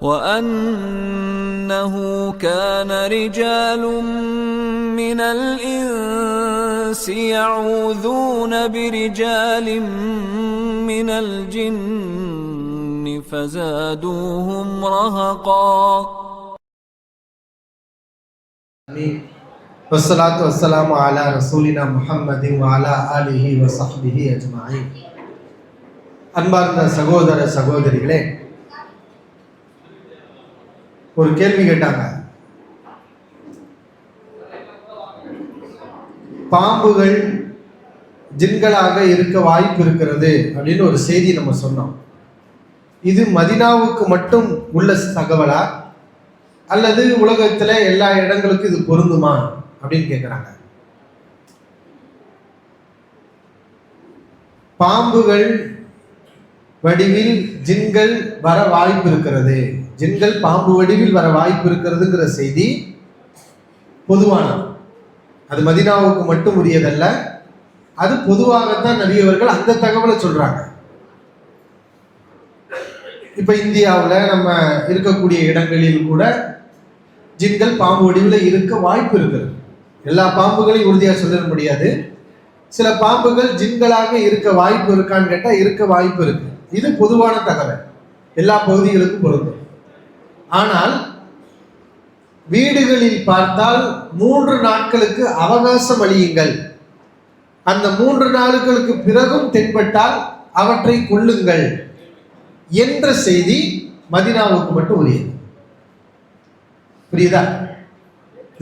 وأنه كان رجال من الإنس يعوذون برجال من الجن فزادوهم رهقا. والصلاة والسلام على رسولنا محمد وعلى آله وصحبه أجمعين. அன்பார்ந்த சகோதர சகோதரிகளே, ஒரு கேள்வி கேட்டாங்க. பாம்புகள் ஜின்களாக இருக்க வாய்ப்பு இருக்கிறது அப்படின்னு ஒரு செய்தி நம்ம சொன்னோம். இது மதீனாவுக்கு மட்டும் உள்ள தகவலா அல்லது உலகத்துல எல்லா இடங்களுக்கும் இது பொருந்துமா அப்படின்னு கேட்கிறாங்க. பாம்புகள் வடிவில் ஜின்கள் வர வாய்ப்பு இருக்கிறது, ஜின்கள் பாம்பு வடிவில் வர வாய்ப்பு இருக்கிறதுங்கிற செய்தி பொதுவானது. அது மதீனாவுக்கு மட்டும் உரியதல்ல, அது பொதுவாகத்தான் நபியவர்கள் அந்த தகவலை சொல்றாங்க. இப்ப இந்தியாவில் நம்ம இருக்கக்கூடிய இடங்களில் கூட ஜின்கள் பாம்பு வடிவில் இருக்க வாய்ப்பு இருக்கிறது. எல்லா பாம்புகளையும் உறுதியாக சொல்ல முடியாது. சில பாம்புகள் ஜின்களாக இருக்க வாய்ப்பு இருக்கான்னு கேட்டால் இருக்க வாய்ப்பு இருக்கு. இது பொதுவான தகவல், எல்லா பகுதிகளுக்கும் பொருந்தும். ஆனால் வீடுகளில் பார்த்தால் 3 நாட்களுக்கு அவகாசம் அளியுங்கள், அந்த 3 நாட்களுக்கு பிறகும் தென்பட்டால் அவற்றை கொள்ளுங்கள் என்ற செய்தி மதீனாவுக்கு மட்டும் உரியது. புரியுதா?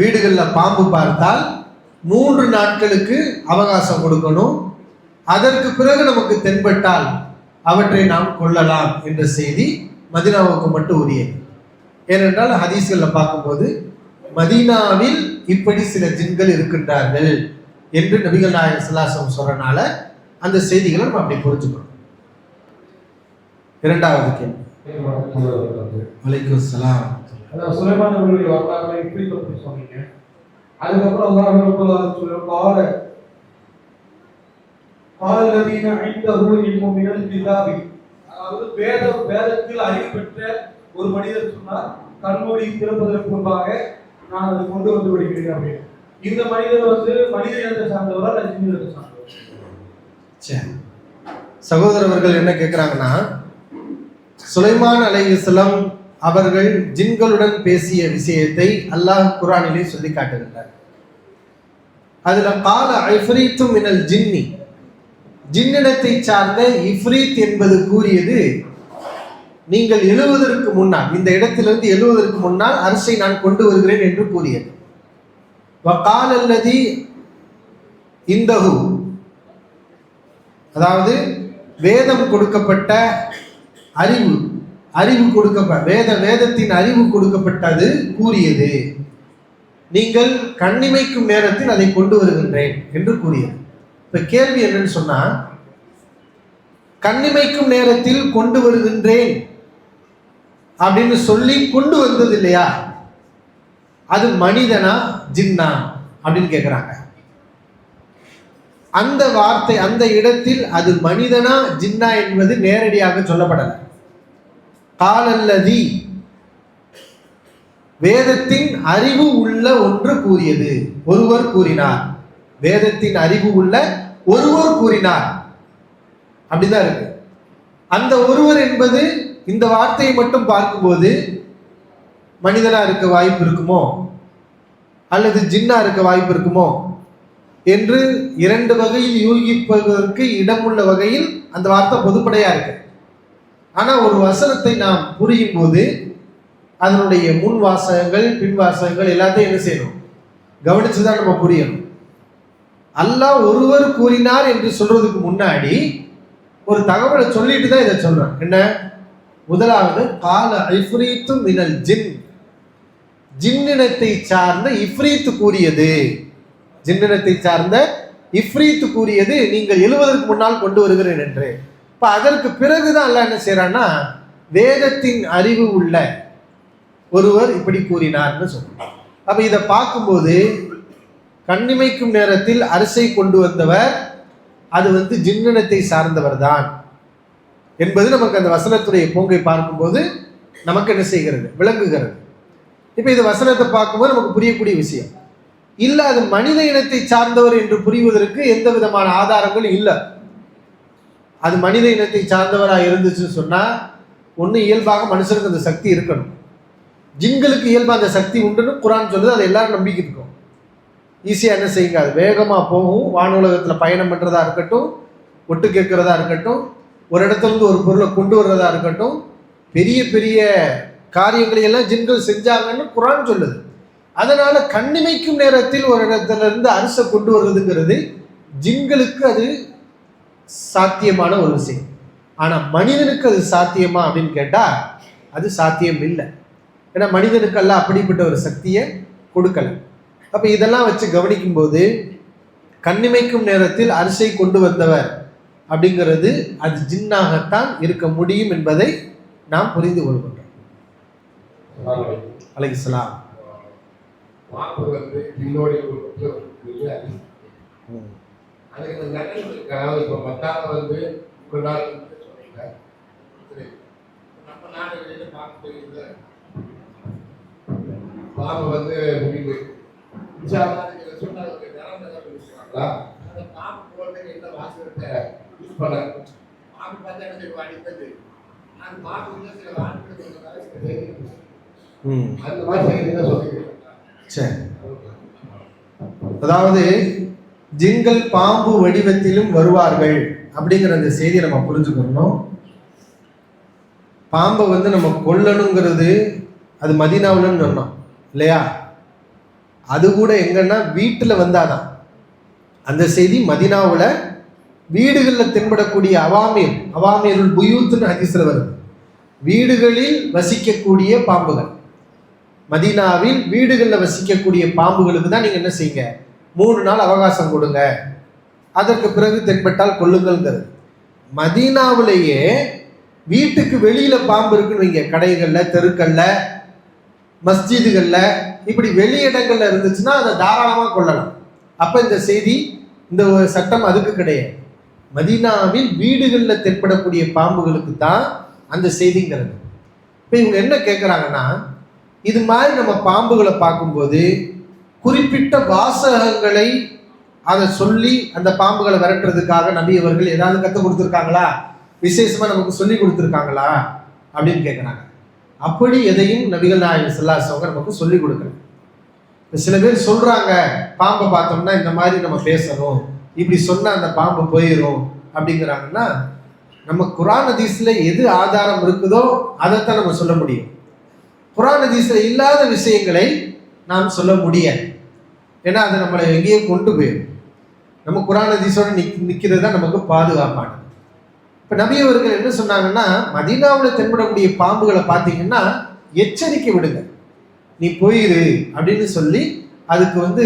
வீடுகளில் பாம்பு பார்த்தால் 3 நாட்களுக்கு அவகாசம் கொடுக்கணும், அதற்கு பிறகு நமக்கு தென்பட்டால் அவற்றை நாம் கொள்ளலாம் என்ற செய்தி மதீனாவுக்கு மட்டும் உரியது. ஏனென்றால் ஹதீஸ்களில் பார்க்கும்போது மதீனாவில் இப்படி சில ஜின்கள் இருக்கின்றார்கள் என்று நபிகள் நாயகம் ஸல்லல்லாஹு அலைஹி வஸல்லம் சொல்றனால அந்த செய்திகளை நம்ம அப்படி புரிஞ்சுக்கணும். இரண்டாவது கேள்வி. வலைக்கும் ஸலாம். சுலைமான் அவர்களுடைய வரலாறுகளை இப்படி பற்றி சொன்னீங்க. அதுக்கப்புறம் அல்லாஹ் சொல்றாரு, காலலதீன ஐந்தஹு இல்மு மினல் கிதாபி, அதாவது வேதத்தில் அறிவு பெற்ற ஒரு மனிதர் சொன்னார், கண்மூடி திறப்பதற்கு முன்பாக நான் அதை கொண்டு வந்து விடுகிறேன் அப்படின்னு. இந்த மனிதர் மனித இனத்தை சார்ந்தவரா அல்லது ஜின் இனத்தை சார்ந்தவரா? சரி, சகோதரர்கள் என்ன கேட்கிறாங்கன்னா, சுலைமான் அலைஹிஸ்ஸலாம் அவர்கள் ஜின்களுடன் பேசிய விஷயத்தை அல்லாஹ் குர்ஆனிலே சொல்லி காட்டுகின்றார். அதுல கால இஃப்ரீத்து மினல் ஜின்னி, ஜின்னினத்தை சார்ந்த இஃப்ரீத் என்பது கூறியது, நீங்கள் எழுவதற்கு முன்னால், இந்த இடத்திலிருந்து எழுவதற்கு முன்னால் அரசை நான் கொண்டு வருகிறேன் என்று கூறியது. வகால அல்லதி இந்தஹு, அதாவது வேதம் கொடுக்கப்பட்ட அறிவு கொடுக்கப்பட்ட வேதத்தின் அறிவு கொடுக்கப்பட்டது கூறியது, நீங்கள் கண்ணிமைக்கும் நேரத்தில் அதை கொண்டு வருகின்றேன் என்று கூறியது. இப்ப கேள்வி என்னன்னு சொன்னா, கண்ணிமைக்கும் நேரத்தில் கொண்டு வருகின்றேன் அப்படின்னு சொல்லி கொண்டு வந்தது இல்லையா, அது மனிதனா ஜின்னா அப்படின்னு கேட்கிறாங்க. அந்த வார்த்தை அந்த இடத்தில் அது மனிதனா ஜின்னா என்பது நேரடியாக சொல்லப்படலை. காலல்லதி, வேதத்தின் அறிவு உள்ள ஒன்று கூறியது, ஒருவர் கூறினார், வேதத்தின் அறிவு உள்ள ஒருவர் கூறினார் அப்படிதான் இருக்கு. அந்த ஒருவர் என்பது இந்த வார்த்தையை மட்டும் பார்க்கும்போது மனிதனா இருக்க வாய்ப்பு இருக்குமோ அல்லது ஜின்னா இருக்க வாய்ப்பு இருக்குமோ என்று 2 வகையில் யூகிப்பதற்கு இடமுள்ள வகையில் அந்த வார்த்தை பொதுப்படையா இருக்கு. ஆனா ஒரு வசனத்தை நாம் புரியும் போது அதனுடைய முன் வாசகங்கள் பின் வாசகங்கள் எல்லாத்தையும் என்ன செய்யணும், கவனிச்சுதான் நம்ம புரியணும். அல்லாஹ் ஒருவர் கூறினார் என்று சொல்றதுக்கு முன்னாடி ஒரு தகவலை சொல்லிட்டு தான் இதை சொல்றேன். என்ன? முதலாவது கால இஃப்ரீத்து மினல் ஜின், ஜின்னினத்தை சார்ந்த இஃப்ரீத்து கூறியது, ஜின்னினத்தை சார்ந்த இஃப்ரீத்து கூறியது, நீங்கள் எழுவதற்கு முன்னால் கொண்டு வருகிறேன் என்று. இப்ப அதற்கு பிறகுதான் அல்லாஹ் என்ன செய்யறான்னா, வேதத்தின் அறிவு உள்ள ஒருவர் இப்படி கூறினார்னு சொல்றார். அப்ப இதை பார்க்கும்போது கண்ணிமைக்கும் நேரத்தில் அரிசை கொண்டு வந்தவர் அது ஜின்னினத்தை சார்ந்தவர் தான் என்பது நமக்கு அந்த வசனத்துடைய போங்கை பார்க்கும்போது நமக்கு என்ன செய்கிறது, விளங்குகிறது. இப்போ இது வசனத்தை பார்க்கும்போது நமக்கு புரியக்கூடிய விஷயம் இல்லை. அது மனித இனத்தை சார்ந்தவர் என்று புரிவதற்கு எந்த விதமான ஆதாரங்களும் இல்லை. அது மனித இனத்தை சார்ந்தவராக இருந்துச்சுன்னு சொன்னால் ஒன்று இயல்பாக மனுஷனுக்கு அந்த சக்தி இருக்கணும். ஜின்களுக்கு இயல்பாக அந்த சக்தி உண்டுன்னு குரான் சொல்லுது. அது எல்லாரும் நம்பிக்கை இருக்கும். ஈஸியாக என்ன செய்யுங்க, அது வேகமாக போகும். வானுலகத்தில் பயணம் பண்ணுறதா இருக்கட்டும், ஒட்டு கேட்குறதா இருக்கட்டும், ஒரு இடத்துலேருந்து ஒரு பொருளை கொண்டு வர்றதா இருக்கட்டும், பெரிய பெரிய காரியங்களை எல்லாம் ஜின்கள் செஞ்சாங்கன்னு குரான் சொல்லுது. அதனால கண்ணிமைக்கும் நேரத்தில் ஒரு இடத்துல இருந்து அரிசை கொண்டு வர்றதுங்கிறது ஜின்களுக்கு அது சாத்தியமான ஒரு விஷயம். ஆனால் மனிதனுக்கு அது சாத்தியமா அப்படின்னு கேட்டால் அது சாத்தியம் இல்லை. ஏன்னா மனிதனுக்கெல்லாம் அப்படிப்பட்ட ஒரு சக்தியை கொடுக்கல. அப்போ இதெல்லாம் வச்சு கவனிக்கும் போது கண்ணிமைக்கும் நேரத்தில் அரிசை கொண்டு வந்தவர் அப்படிங்கிறது அது ஜின்னாகத்தான் இருக்க முடியும் என்பதை நாம் புரிந்து கொள்கின்றோம். அலைஹிஸ்ஸலாம். அதுக்கு அதாவது இப்போ மத்தாங்க வந்து ஒரு நாள் நம்ம நாடுகளில் பார்க்க போயிருந்த பாம்பு வந்து முடிவு சொன்னாங்க அந்த பாம்பு போடுறதுக்கு என்ன வாசகத்தை யூஸ் பண்ண பாம்பு பார்த்தா என்ன செய்வோம் அடித்தது அந்த பாம்பு சில வாசகத்தை அந்த மாதிரி சொல்லிக்கிறேன். சரி, அதாவது ஜின்கள் பாம்பு வடிவத்திலும் வருவார்கள் அப்படிங்கிற அந்த செய்தியை நம்ம புரிஞ்சுக்கணும். பாம்பை வந்து நம்ம கொல்லணுங்கிறது அது மதீனாவுலன்னு சொன்னோம் இல்லையா? அது கூட எங்கன்னா வீட்டில் வந்தாதான். அந்த செய்தி மதீனாவில் வீடுகளில் தென்படக்கூடிய அவாமீருல் புயூத்துன்னு ஹதீஸ்ல வருது. வீடுகளில் வசிக்கக்கூடிய பாம்புகள், மதீனாவில் வீடுகளில் வசிக்கக்கூடிய பாம்புகளுக்கு தான் நீங்கள் என்ன செய்யுங்க, 3 நாள் அவகாசம் கொடுங்க, அதற்கு பிறகு தென்பட்டால் கொள்ளுங்கள்ங்கிறது. மதீனாவிலேயே வீட்டுக்கு வெளியில பாம்பு இருக்குன்னு வைங்க, கடைகளில், தெருக்களில், மஸ்ஜிதுகளில், இப்படி வெளி இடங்கள்ல இருந்துச்சுன்னா அதை தாராளமாக கொள்ளலாம். அப்போ இந்த செய்தி, இந்த சட்டம் அதுக்கு கிடையாது. மதீனாவில் வீடுகளில் தென்படக்கூடிய பாம்புகளுக்கு தான் அந்த செய்திங்கிறது. இப்போ இவங்க என்ன கேட்குறாங்கன்னா, இது மாதிரி நம்ம பாம்புகளை பார்க்கும்போது குறிப்பிட்ட வாசகங்களை அதை சொல்லி அந்த பாம்புகளை விரட்டுறதுக்காக நபி அவர்கள் ஏதாவது கற்றுக் கொடுத்துருக்காங்களா, விசேஷமாக நமக்கு சொல்லி கொடுத்துருக்காங்களா அப்படின்னு கேட்குறாங்க. அப்படி எதையும் நபிகள் நாயகம் ஸல்லல்லாஹு அலைஹி வஸல்லம் நமக்கு சொல்லி கொடுக்கல. சில பேர் சொல்கிறாங்க, பாம்பை பார்த்தோம்னா இந்த மாதிரி நம்ம பேசணும், இப்படி சொன்னால் அந்த பாம்பு போயிடும் அப்படிங்கிறாங்கன்னா, நம்ம குர்ஆன் ஹதீஸில் எது ஆதாரம் இருக்குதோ அதைத்தான் நம்ம சொல்ல முடியும். குர்ஆன் ஹதீஸில் இல்லாத விஷயங்களை நாம் சொல்ல முடியாது. ஏன்னா அது நம்மளை எங்கேயோ கொண்டு போயிடும். நம்ம குர்ஆன் ஹதீஸோட நிற்கிறது தான் நமக்கு பாதுகாப்பானது. இப்போ நபி அவர்கள் என்ன சொன்னாங்கன்னா, மதீனாவில் தென்படக்கூடிய பாம்புகளை பார்த்தீங்கன்னா எச்சரிக்கை விடுங்க, நீ போயிரு அப்படின்னு சொல்லி அதுக்கு வந்து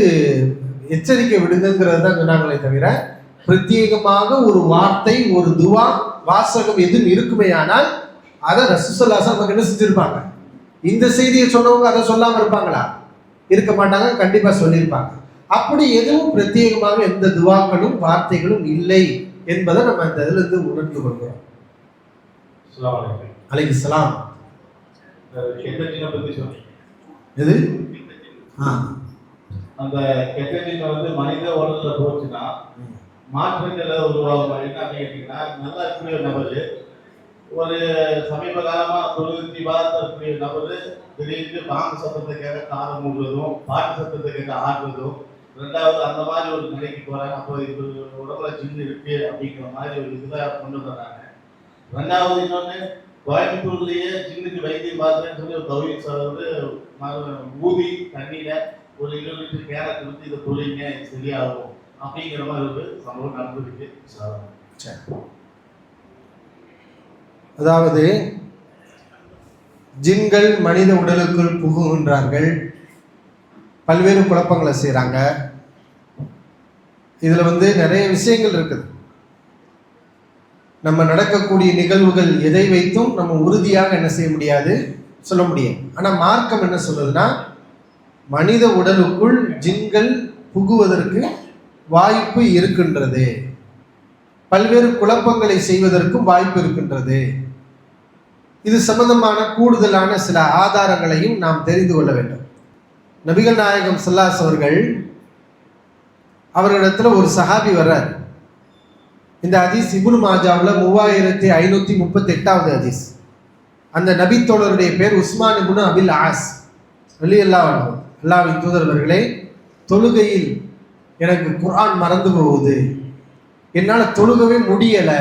எச்சரிக்கை விடுங்கிறது தான் சொன்னாங்களே தவிர பிரத்யேகமாக ஒரு வார்த்தை, ஒரு துவா, வாசகம் எதுவும் இருக்குமே ஆனால் அதை ரசூலுல்லாஹி ஸல்லல்லாஹு அலைஹி வஸல்லம் என்ன செஞ்சிருப்பாங்க. இந்த செய்தியை சொன்னவங்க அதை சொல்லாமல் இருப்பாங்களா? இருக்க மாட்டாங்க, கண்டிப்பா சொல்லியிருப்பாங்க. அப்படி எதுவும் பிரத்யேகமாக எந்த துவாக்களும் வார்த்தைகளும் இல்லை என்பதை நம்ம அந்த இதுல இருந்து உணர்ந்து கொள்கிறோம். அலைஹிஸ்ஸலாம். எது அந்த கெட்டஜின் வந்து மனித உடல்ல போச்சுன்னா மாற்றங்களை உருவாகும். என்ன கேட்டீங்கன்னா, நல்லா இருக்கக்கூடிய நபர், ஒரு சமீப காலமா தொழுகி பார்க்கக்கூடிய நபர் திடீர்னு பாம்பு சத்தத்தை கேட்க காலம் மூடுறதும், பாட்டு சத்தத்தை கேட்க ஆடுறதும், ரெண்டாவது அந்த மாதிரி ஒரு நிலைக்கு போறாங்க. அப்போ இது உடம்புல ஜின்னு இருக்கு அப்படிங்கிற மாதிரி ஒரு இதுல கொண்டு வர்றாங்க. ரெண்டாவது இன்னொன்னு, கோயம்புத்தூர்லயே ஜின்னுக்கு வைத்தியம் பார்த்தேன்னு சொல்லி ஒரு தௌஹீத் சொல்றது, ஊதி தண்ணியில ஒரு 20 லிட்டர் கேரட் கொடுத்து இதை தொழிங்க சரியாகும் அப்படிங்கிற மாதிரி ஒரு சம்பவம் நடந்திருக்கு. அதாவது ஜின்கள் மனித உடலுக்குள் புகுகின்றார்கள், பல்வேறு குழப்பங்களை செய்கிறாங்க. இதில் வந்து நிறைய விஷயங்கள் இருக்குது. நம்ம நடக்கக்கூடிய நிகழ்வுகள் எதை வைத்தும் நம்ம உறுதியாக என்ன செய்ய முடியாது, சொல்ல முடியாது. ஆனால் மார்க்கம் என்ன சொல்லுதுன்னா, மனித உடலுக்குள் ஜின்கள் புகுவதற்கு வாய்ப்பு இருக்கின்றது, பல்வேறு குழப்பங்களை செய்வதற்கும் வாய்ப்பு இருக்கின்றது. இது சம்பந்தமான கூடுதலான சில ஆதாரங்களையும் நாம் தெரிந்து கொள்ள வேண்டும். நபிகள் நாயகம் ஸல்லல்லாஹு அவர்கள் அவர்களிடத்துல ஒரு சஹாபி வர்றார். இந்த ஹதீஸ் இப்னு மாஜாவுல 3538வது ஹதீஸ். அந்த நபி தோழருடைய பேர் உஸ்மான் இப்னு அபில் ஆஸ் ரலியல்லாஹு அன்ஹு. அல்லாஹ்வின் தூதர்வர்களே, தொழுகையில் எனக்கு குர்ஆன் மறந்து போகுது, என்னால் தொழுகவே முடியலை,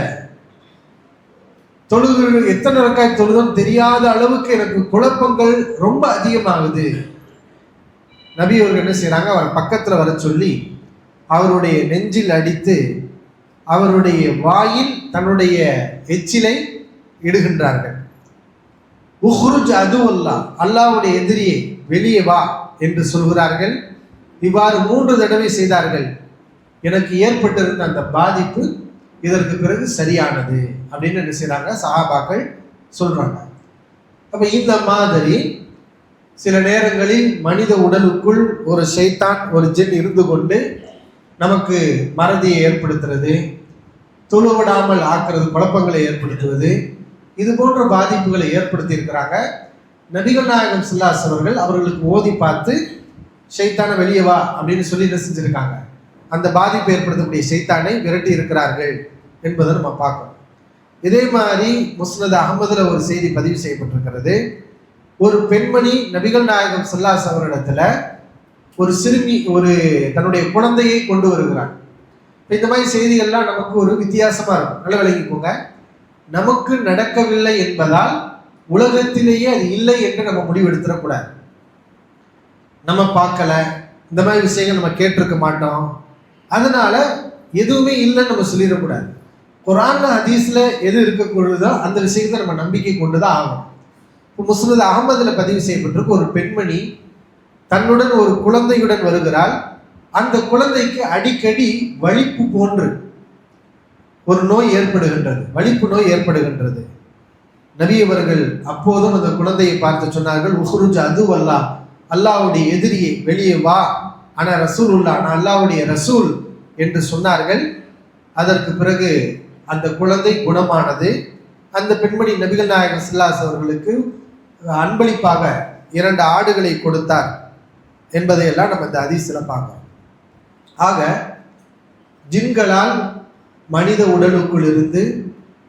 தொழுகை எத்தனை ரக்காய் தொழுதும் தெரியாத அளவுக்கு எனக்கு குழப்பங்கள் ரொம்ப அதிகமாகுது. நபி அவர்கள் என்ன செய்யறாங்க, அவர் பக்கத்தில் வர சொல்லி அவருடைய நெஞ்சில் அடித்து அவருடைய வாயில் தன்னுடைய எச்சிலை இடுகின்றார்கள். உஹ்ருஜ் அதுவல்லா, அல்லாஹ்வுடைய எதிரியே வெளியே வா என்று சொல்கிறார்கள். இவ்வாறு 3 தடவை செய்தார்கள். எனக்கு ஏற்பட்டிருந்த அந்த பாதிப்பு இதற்கு பிறகு சரியானது அப்படின்னு என்ன செய்றாங்க, சஹாபாக்கள் சொல்றாங்க. அப்ப இந்த மாதிரி சில நேரங்களில் மனித உடலுக்குள் ஒரு ஷைத்தான், ஒரு ஜின் இருந்து கொண்டு நமக்கு மறதியை ஏற்படுத்துறது, தொழுவிடாமல் ஆக்குறது, குழப்பங்களை ஏற்படுத்துவது, இது போன்ற பாதிப்புகளை ஏற்படுத்தி இருக்கிறாங்க. நபிகள் நாயகம் ஸல்லல்லாஹு அலைஹி அவர்கள் அவர்களுக்கு ஓதி பார்த்து ஷைத்தானை வெளியே வா அப்படின்னு சொல்லி என்ன செஞ்சிருக்காங்க, அந்த பாதிப்பை ஏற்படுத்தக்கூடிய ஷைத்தானை விரட்டி இருக்கிறார்கள் என்பதை நம்ம பார்க்கணும். இதே மாதிரி முஸ்னத் அஹ்மதுல ஒரு செய்தி பதிவு செய்யப்பட்டிருக்கிறது. ஒரு பெண்மணி நபிகள் நாயகம் ஸல்லல்லாஹு அலைஹி அவரிடத்துல ஒரு சிறுமி ஒரு தன்னுடைய குழந்தையை கொண்டு வருகிறார். இந்த மாதிரி செய்திகள்லாம் நமக்கு ஒரு வித்தியாசமா இருக்கும். நல்ல விளங்கிக்கோங்க. நமக்கு நடக்கவில்லை என்பதால் உலகத்திலேயே அது இல்லை என்று நம்ம முடிவெடுத்துடக்கூடாது. நம்ம பார்க்கல, இந்த மாதிரி விஷயங்கள் நம்ம கேட்டிருக்க மாட்டோம், அதனால எதுவுமே இல்லைன்னு நம்ம சொல்லிடக்கூடாது. குர்ஆன்ல ஹதீஸ்ல எது இருக்கக்கூடாதோ அந்த விஷயத்தை நம்ம நம்பிக்கை கொண்டுதான் ஆகும். இப்போ முஸ்னத் அஹ்மதுல பதிவு செய்யப்பட்டிருக்கு, ஒரு பெண்மணி தன்னுடன் ஒரு குழந்தையுடன் வருகிறாள். அந்த குழந்தைக்கு அடிக்கடி வலிப்பு போன்று ஒரு நோய் ஏற்படுகின்றது, வலிப்பு நோய் ஏற்படுகின்றது. நபி அவர்கள் அப்போதும் அந்த குழந்தையை பார்த்து சொன்னார்கள், உஹ்ருஜ் அதுவல்லா, அல்லாஹ்வுடைய எதிரியை வெளியே வா, ஆனா ரசூலுல்லா, நான் அல்லாஹ்வுடைய ரசூல் என்று சொன்னார்கள். அதற்கு பிறகு அந்த குழந்தை குணமானது. அந்த பெண்மணி நபிகள் நாயகம் ஸல்லல்லாஹு அலைஹி அவர்களுக்கு அன்பளிப்பாக 2 ஆடுகளை கொடுத்தார் என்பதையெல்லாம் நம்ம இந்த ஹதீஸ்ல பார்க்கிறோம். ஆக ஜின்களால் மனித உடலுக்குள் இருந்து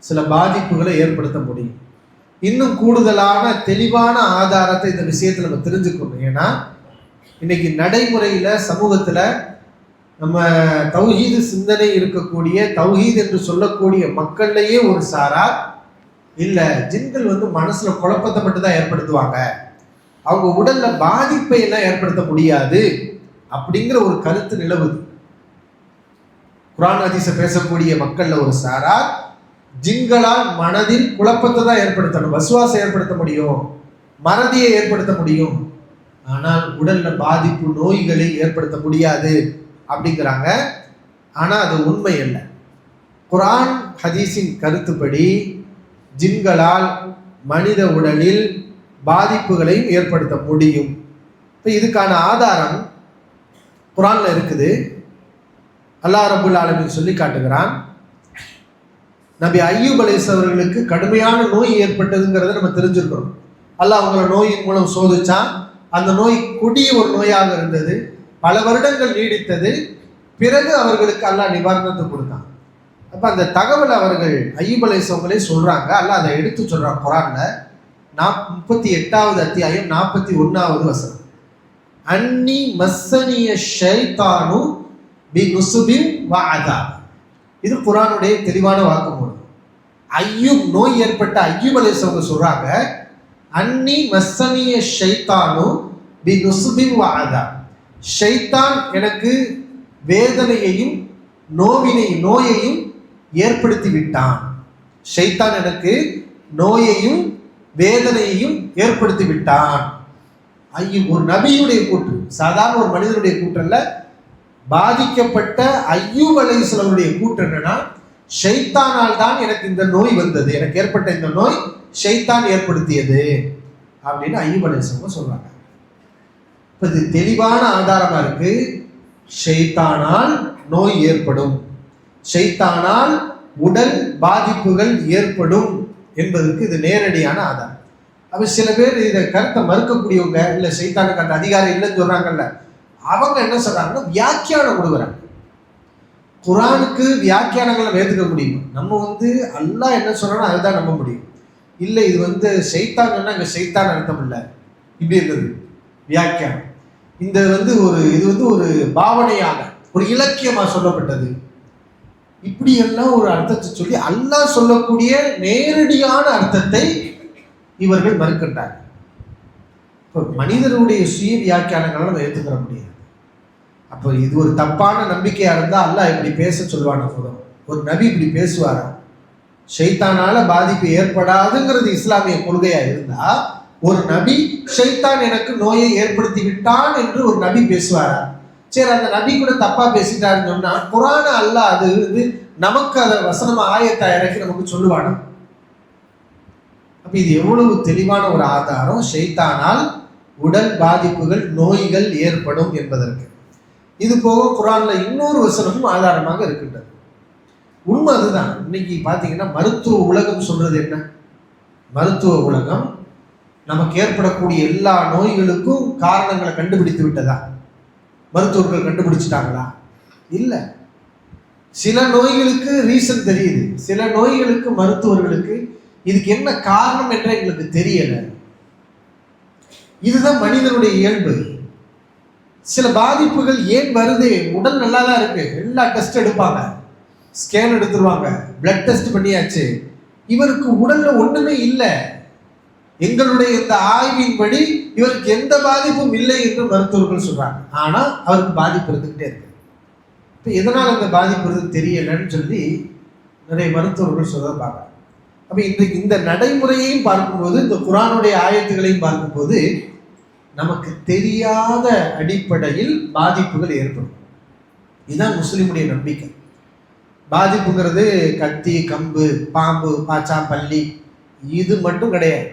சில பாதிப்புகளை ஏற்படுத்த முடியும். இன்னும் கூடுதலான தெளிவான ஆதாரத்தை இந்த விஷயத்துல நம்ம தெரிஞ்சுக்கணும். ஏன்னா இன்னைக்கு நடைமுறையில சமூகத்துல நம்ம தௌஹீது சிந்தனை இருக்கக்கூடிய, தௌஹீத் என்று சொல்லக்கூடிய மக்கள்லயே ஒரு சாரார் இல்ல, ஜின்கள் மனசுல குழப்பத்தை மட்டும் தான் ஏற்படுத்துவாங்க, அவங்க உடல்ல பாதிப்பை எல்லாம் ஏற்படுத்த முடியாது அப்படிங்கிற ஒரு கருத்து நிலவுது. குர்ஆன் ஹதீஸை பேசக்கூடிய மக்கள்ல ஒரு சாரார் ஜின்களால் மனதில் குழப்பத்தை தான் ஏற்படுத்தணும், வஸ்வாசை ஏற்படுத்த முடியும், மறதியை ஏற்படுத்த முடியும், ஆனால் உடல்ல பாதிப்பு நோய்களை ஏற்படுத்த முடியாது அப்படிங்கிறாங்க. ஆனா அது உண்மை அல்ல. குர்ஆன் ஹதீஸின் கருத்துப்படி ஜின்களால் மனித உடலில் பாதிப்புகளை ஏற்படுத்த முடியும். இப்போ இதுக்கான ஆதாரம் குர்ஆன்ல இருக்குது. அல்லாஹ் ரப்புல் ஆலமீன் சொல்லி காட்டுகிறான். நபி அய்யூப் அலைஹிஸ்ஸலாம் அவர்களுக்கு கடுமையான நோய் ஏற்பட்டதுங்கிறத நம்ம தெரிஞ்சிருக்கிறோம். அல்லாஹ் அவங்கள நோயின் மூலம் சோதிச்சான். அந்த நோய் கொடிய ஒரு நோயாக இருந்தது, பல வருடங்கள் நீடித்தது. பிறகு அவர்களுக்கு அல்லாஹ் நிவாரணத்தை கொடுத்தான். அப்ப அந்த தகவல் அவர்கள் அய்யூப் அலைஹிஸ்ஸலாமங்களே சொல்றாங்க. அல்லாஹ் அதை எடுத்து சொல்றான் குர்ஆன்ல 38வது அத்தியாயம் 41வது வசனம். அன்னி மஸ்ஸனிய ஷைத்தானு பினுஸ்பின் வஅதாப். இது குர்ஆனுடைய தெளிவான வாக்குமூலம். அய்யூப் நோய் ஏற்பட்ட அய்யூப் அலைஹிஸ்ஸலாம் சொல்றாங்க, அன்னி மஸ்ஸனிய ஷைத்தானு பினுஸ்பின் வஅதாப். ஷைத்தான் எனக்கு வேதனையையும் நோயையும் ஏற்படுத்தி விட்டான். ஷைத்தான் எனக்கு நோயையும் வேதனையையும் ஏற்படுத்தி விட்டான். அய்யூப் ஒரு நபியுடைய கூற்று, சாதாரண ஒரு மனிதனுடைய கூற்று அல்ல. பாதிக்கப்பட்ட அய்யூப் அலைஹிஸ்ஸலாமுடைய கூற்று என்னன்னா, ஷைத்தானால் தான் எனக்கு இந்த நோய் வந்தது, எனக்கு ஏற்பட்ட இந்த நோய் ஷைத்தான் ஏற்படுத்தியது அப்படின்னு அய்யூப் அலைஹிஸ்ஸலாம் சொல்றாங்க. இப்ப இது தெளிவான ஆதாரமா இருக்கு. ஷைத்தானால் நோய் ஏற்படும், ஷைத்தானால் உடல் பாதிப்புகள் ஏற்படும் என்பதற்கு இது நேரடியான ஆதாரம். அப்ப சில பேர் இதை கருத்தை மறுக்கக்கூடியவங்க, இல்ல சைத்தானுக்கு அந்த அதிகாரம் இல்லைன்னு சொல்றாங்கல்ல, அவங்க என்ன சொல்றாங்கன்னா வியாக்கியானம் கொடுக்குறாங்க. குரானுக்கு வியாக்கியானங்களை ஏற்றுக்க முடியும். நம்ம அல்லாஹ் என்ன சொல்றானோ அதுதான் நம்ப முடியும். இல்லை இது சைத்தான் சொன்னா இங்க சைத்தான் அர்த்தம் இல்லை, இப்படி இருந்தது வியாக்கியானம். இந்த இது ஒரு பாவனையாக ஒரு இலக்கியமா சொல்லப்பட்டது. இப்படி எல்லாம் ஒரு அர்த்தத்தை சொல்லி அல்லாஹ் சொல்லக்கூடிய நேரடியான அர்த்தத்தை இவர்கள் மறுக்கின்றார்கள். இப்போ மனிதனுடைய சுய வியாக்கியானங்களை நம்ம ஏற்றுக்கிற முடியாது. அப்போ இது ஒரு தப்பான நம்பிக்கையா இருந்தா அல்லாஹ் இப்படி பேச சொல்லுவான போதும். ஒரு நபி இப்படி பேசுவாரா? ஷைத்தானால பாதிப்பு ஏற்படாதுங்கிறது இஸ்லாமிய கொள்கையா இருந்தா ஒரு நபி ஷைத்தான் எனக்கு நோயை ஏற்படுத்தி விட்டான் என்று ஒரு நபி பேசுவாரா? சரி, அந்த நபி கூட தப்பா பேசிட்டாருன்னு சொன்னா குரான அல்லாஹ் அது நமக்கு அதை வசனமா ஆயத்தை இறக்கி நமக்கு சொல்லுவானா? அப்ப இது எவ்வளவு தெளிவான ஒரு ஆதாரம் ஷைத்தானால் உடல் பாதிப்புகள் நோய்கள் ஏற்படும் என்பதற்கு. இது போக குரான்ல இன்னொரு வசனமும் ஆதாரமாக இருக்கின்றது. உண்மை அதுதான். இன்னைக்கு பாத்தீங்கன்னா மருத்துவ உலகம் சொல்றது என்ன? மருத்துவ உலகம் நமக்கு ஏற்படக்கூடிய எல்லா நோய்களுக்கும் காரணங்களை கண்டுபிடித்து விட்டதா? மருத்துவர்கள் கண்டுபிடிச்சிட்டாங்களா? இல்லை. சில நோய்களுக்கு ரீசன் தெரியுது, சில நோய்களுக்கு மருத்துவர்களுக்கு இதுக்கு என்ன காரணம் என்று எங்களுக்கு தெரியல. இதுதான் மனிதனுடைய இயல்பு. சில பாதிப்புகள் ஏன் வருது? உடல் நல்லா தான் இருக்கு, எல்லா டெஸ்ட் எடுப்பாங்க, ஸ்கேன் எடுத்துருவாங்க, பிளட் டெஸ்ட் பண்ணியாச்சு, இவருக்கு உடல்ல ஒண்ணுமே இல்லை, எங்களுடைய இந்த ஆய்வின்படி இவருக்கு எந்த பாதிப்பும் இல்லை என்று மருத்துவர்கள் சொல்றாங்க. ஆனா அவருக்கு பாதிப்பு இருந்துகிட்டே இருக்கு. இப்ப எதனால் அந்த பாதிப்பு இருக்கு தெரியலன்னு சொல்லி நிறைய மருத்துவர்கள் சொல்ல பார்க்கலாம். அப்ப இன்றைக்கு இந்த நடைமுறையையும் பார்க்கும்போது, இந்த குரானுடைய ஆயத்துகளையும் பார்க்கும்போது நமக்கு தெரியாத அடிப்படையில் பாதிப்புகள் ஏற்படும். இதுதான் முஸ்லிமுடைய நம்பிக்கை. பாதிப்புங்கிறது கத்தி, கம்பு, பாம்பு, பாச்சா, பல்லி இது மட்டும் கிடையாது.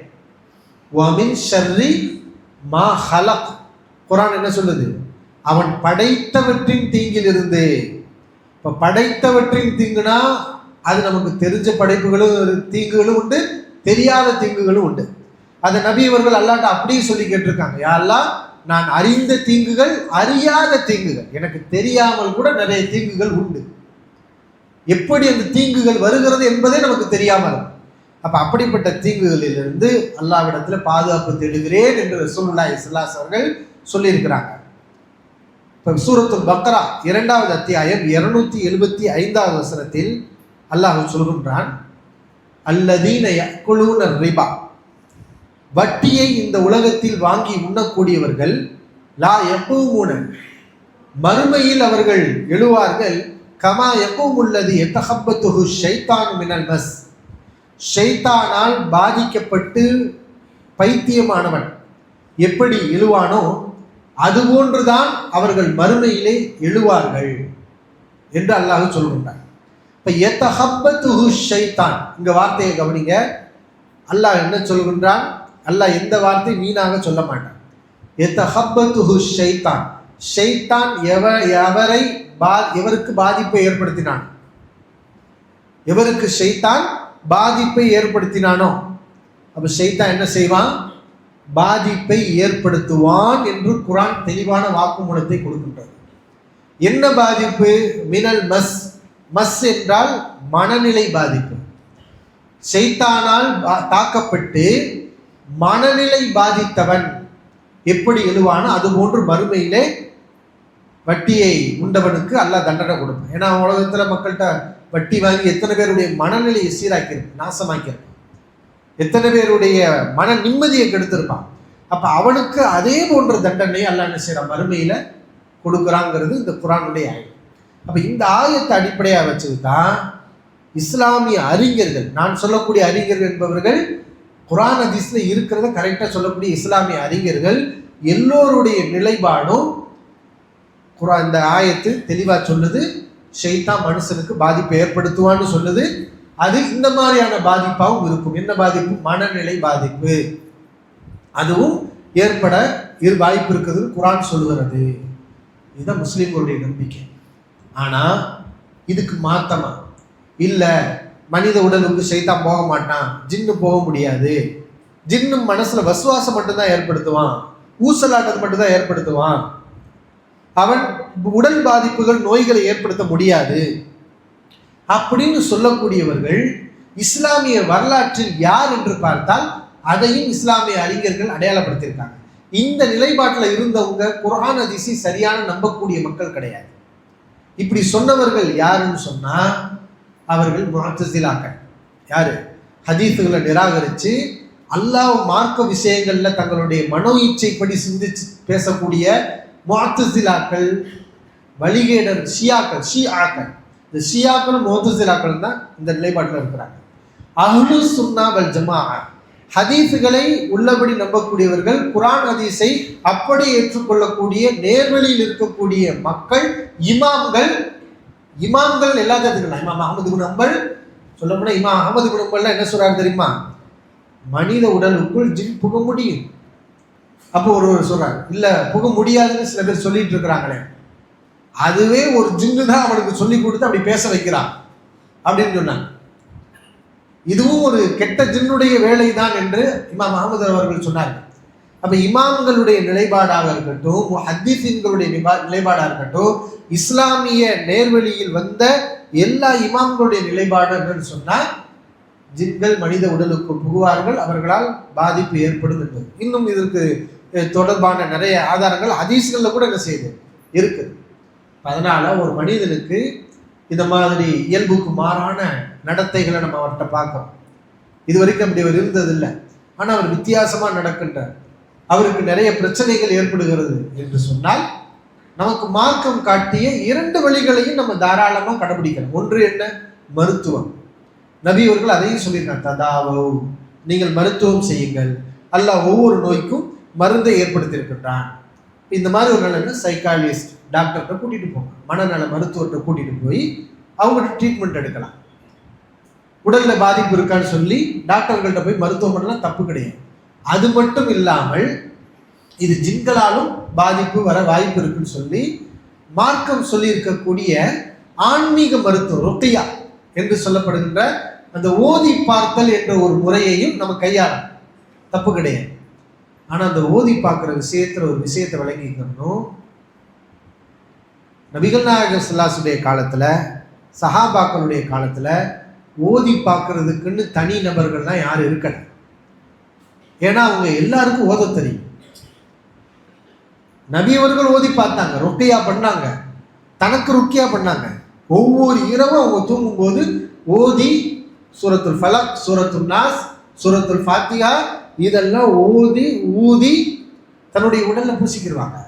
வமின் ஷர்ரி மா ஹலக், குரான் என்ன சொல்லுது? அவன் படைத்தவற்றின் தீங்கில் இருந்து. இப்ப படைத்தவற்றின் தீங்குனா அது நமக்கு தெரிஞ்ச படைப்புகளும் தீங்குகளும் உண்டு, தெரியாத தீங்குகளும் உண்டு. அந்த நபி அவர்கள் அல்லாஹ்ட்ட அப்படியே சொல்லி கேட்டிருக்காங்க, யா அல்லாஹ், நான் அறிந்த தீங்குகள், அறியாத தீங்குகள், எனக்கு தெரியாமல் கூட நிறைய தீங்குகள் உண்டு. எப்படி அந்த தீங்குகள் வருகிறது என்பதே நமக்கு தெரியாமல். அப்ப அப்படிப்பட்ட தீங்குகளிலிருந்து அல்லாஹ்விடத்துல பாதுகாப்பு தேடுகிறேன் என்று ரசூலுல்லாஹி ஸல்லல்லாஹு அலைஹி வஸல்லம் சொல்லியிருக்கிறாங்க. இப்ப சூரத்துல் பக்ரா 2வது அத்தியாயம் 275வது வசனத்தில் அல்லாஹ் சொல்கின்றான், அல்லதீன யக்குலூன ரிபா, வட்டியை இந்த உலகத்தில் வாங்கி உண்ணக்கூடியவர்கள், லா யகூமுன, மறுமையில் அவர்கள் எழுவார்கள், கமா யகூமுல்லதி யதஹப்பத்துஹு ஷைத்தானு மினல் மஸ், ஷைத்தானால் பாதிக்கப்பட்டு பைத்தியமானவன் எப்படி எழுவானோ அதுபோன்றுதான் அவர்கள் மறுமையிலே எழுவார்கள் என்று அல்லாஹ் சொல்கின்றான். இப்ப யதஹப்பத்துஹு ஷைத்தான், இந்த வார்த்தையை கவனிங்க. அல்லாஹ் என்ன சொல்கின்றான்? அல்லாஹ் எந்த வார்த்தை வீணாக சொல்ல மாட்டான். யதஹப்பத்துஹு ஷைத்தான், ஷைத்தான் எவருக்கு பாதிப்பை ஏற்படுத்தினான், எவருக்கு ஷைத்தான் பாதிப்பை ஏற்படுத்தினானோ, அப்ப ஷைத்தான் என்ன செய்வான்? பாதிப்பை ஏற்படுத்துவான் என்று குர்ஆன் தெளிவான வாக்குமூலத்தை கொடுக்கின்றது. என்ன பாதிப்பு? மினல் மஸ், மஸ் என்றால் மனநிலை பாதிப்பு. ஷைத்தானால் தாக்கப்பட்டு மனநிலை பாதித்தவன் எப்படி எழுவானோ அதுபோன்று மறுமையிலே வட்டியை உண்டவனுக்கு அல்லாஹ் தண்டனை கொடுப்பான். ஏன்னா உலகத்துல மக்கள்கிட்ட வட்டி வாங்கி எத்தனை பேருடைய மனநிலையை சீராக்கியிருப்பான், நாசமாக்கியிருப்பான், எத்தனை பேருடைய மன நிம்மதியை கெடுத்திருப்பான். அப்ப அவனுக்கு அதே போன்ற தண்டனை அல்லாஹ் என்ன செய்யறான்? மறுமையில கொடுக்குறாங்கிறது இந்த குர்ஆனுடைய ஆயத்து. அப்ப இந்த ஆயத்தை அடிப்படையா வச்சுதான் இஸ்லாமிய அறிஞர்கள், நான் சொல்லக்கூடிய அறிஞர்கள் என்பவர்கள் குர்ஆன் ஹதீஸ்ல இருக்கிறத கரெக்டா சொல்லக்கூடிய இஸ்லாமிய அறிஞர்கள் எல்லோருடைய நிலைப்பாடும் குர்ஆன் இந்த ஆயத்து தெளிவா சொல்லுது, ஷைத்தான் மனுஷனுக்கு பாதிப்பை ஏற்படுத்துவான்னு சொல்லுது. அது இந்த மாதிரியான பாதிப்பாகவும் இருக்கும். என்ன பாதிப்பு? மனநிலை பாதிப்பு. அதுவும் ஏற்பட வாய்ப்பு இருக்குது குர்ஆன் சொல்லுகிறது. இதுதான் முஸ்லிம்களுடைய நம்பிக்கை. ஆனா இதுக்கு மாத்தமா இல்ல, மனித உடலுக்கு சைத்தான் போக மாட்டான், ஜின்னு போக முடியாது, ஜின்னு மனசுல வசுவாசம் மட்டும்தான் ஏற்படுத்துவான், ஊசலாட்டத்தை மட்டும்தான் ஏற்படுத்துவான், அவன் உடல் பாதிப்புகள் நோய்களை ஏற்படுத்த முடியாது அப்படின்னு சொல்லக்கூடியவர்கள் இஸ்லாமிய வரலாற்றில் யார் என்று பார்த்தால் அதையும் இஸ்லாமிய அறிஞர்கள் அடையாளப்படுத்தியிருக்காங்க. இந்த நிலைப்பாட்டில் இருந்தவங்க குர்ஆன் ஹதீஸை சரியான நம்பக்கூடிய மக்கள் கிடையாது. இப்படி சொன்னவர்கள் யாருன்னு சொன்னா அவர்கள் முஅத்தஸிலாக்கள். யாரு? ஹதீஸுகளை நிராகரித்து அல்லாஹ் மார்க்க விஷயங்கள்ல தங்களுடைய மனோ இச்சைப்படி சிந்திச்சு பேசக்கூடிய முஅத்தஸிலாக்கள், வழிகேடர் ஷியாக்கள். இந்த ஷியாக்கள் முஅத்தஸிலாக்கள் தான் இந்த நிலைப்பாட்டில் இருக்கிறாங்க. அஹ்லு சுன்னா வல் ஜமாஅ ஹதீஸுகளை உள்ளபடி நம்பக்கூடியவர்கள், குர்ஆன் ஹதீஸை அப்படி ஏற்றுக்கொள்ளக்கூடிய நேர்வழியில் இருக்கக்கூடிய மக்கள், இமாம்கள் எல்லாத்தையும் எடுத்துக்கலாம். இமாம் அஹ்மது பின் ஹம்பல் சொல்லப்போனால் இமாம் அஹ்மது பின் ஹம்பல்லாம் என்ன சொல்றாரு தெரியுமா? மனித உடலுக்குள் ஜின் புக முடியும். அப்போ ஒருவர் சொல்றாரு இல்ல புக முடியாதுன்னு சில பேர் சொல்லிட்டு இருக்கிறாங்களே, அதுவே ஒரு ஜின்னு தான் அவனுக்கு சொல்லி கொடுத்து அப்படி பேச வைக்கிறான் அப்படின்னு சொன்னாங்க. இதுவும் ஒரு கெட்ட ஜின்னுடைய வேலை தான் என்று இமாம் அஹ்மது அவர்கள் சொன்னார்கள். அப்ப இமாம்களுடைய நிலைப்பாடாக இருக்கட்டும், முஹத்திஸீன்களுடைய நிலைப்பாடாக இருக்கட்டும், இஸ்லாமிய நேர்வழியில் வந்த எல்லா இமாம்களுடைய நிலைப்பாடு என்று சொன்னால் ஜின்கள் மனித உடலுக்கு புகுவார்கள், அவர்களால் பாதிப்பு ஏற்படும் என்பது. இன்னும் இதற்கு தொடர்பான நிறைய ஆதாரங்கள் ஹதீஸ்கள்ல கூட என்ன செய்யுது இருக்குது. அதனால ஒரு மனிதனுக்கு இந்த மாதிரி இயல்புக்கு மாறான நடத்தைகளை நம்ம அவர்கிட்ட பார்க்கிறோம். இது வரைக்கும் அப்படி அவர் இருந்ததில்லை, ஆனால் அவர் வித்தியாசமா நடக்கின்றார், அவருக்கு நிறைய பிரச்சனைகள் ஏற்படுகிறது என்று சொன்னால் நமக்கு மார்க்கம் காட்டிய 2 வழிகளையும் நம்ம தாராளமாக கடைபிடிக்கலாம். ஒன்று என்ன? மருத்துவம். நபி அவர்கள் அதையும் சொல்லியிருக்காங்க, ததாவோ, நீங்கள் மருத்துவம் செய்யுங்கள், அல்லாஹ் ஒவ்வொரு நோய்க்கும் மருந்தை ஏற்படுத்தியிருக்கின்றான். இந்த மாதிரி ஒரு நிலைமை சைக்காலஜிஸ்ட் டாக்டர்கிட்ட கூட்டிட்டு போங்க, மனநல மருத்துவர்கிட்ட கூட்டிட்டு போய் அவங்கள்ட்ட ட்ரீட்மெண்ட் எடுக்கலாம். உடல்ல பாதிப்பு இருக்கான்னு சொல்லி டாக்டர்கள்ட்ட போய் மருத்துவம் பண்ணலாம், தப்பு கிடையாது. அது மட்டும் இல்லாமல் இது ஜின்களாலும் பாதிப்பு வர வாய்ப்பு இருக்குன்னு சொல்லி மார்க்கம் சொல்லி இருக்கக்கூடிய ஆன்மீக மருத்துவம் ருக்யா என்று சொல்லப்படுகின்ற அந்த ஓதி பார்த்தல் என்ற ஒரு முறையையும் நம்ம கையாளலாம், தப்பு கிடையாது. ஆனா அந்த ஓதி பார்க்கிற விஷயத்துல ஒரு விஷயத்தை விளங்கிக்கணும். நபிகள் நாயகம் ஸல்லல்லாஹு காலத்துல, சஹாபாக்களுடைய காலத்துல ஓதி பார்க்கறதுக்குன்னு தனி நபர்கள்லாம் யாரும் இருக்கல. ஏன்னா அவங்க எல்லாருக்கும் ஓத தெரியும். நபி அவர்கள் ஓதி பார்த்தாங்க, ருக்கியா பண்ணாங்க, தனக்கு ருக்கியா பண்ணாங்க. ஒவ்வொரு இரவும் அவங்க தூங்கும் போது ஓதி சூரத்துல் ஃபலக், சூரத்துல் நாஸ், சூரத்துல் ஃபாத்திஹா இதெல்லாம் ஓதி ஊதி தன்னுடைய உடல்ல பூசிக்கிடுவாங்க.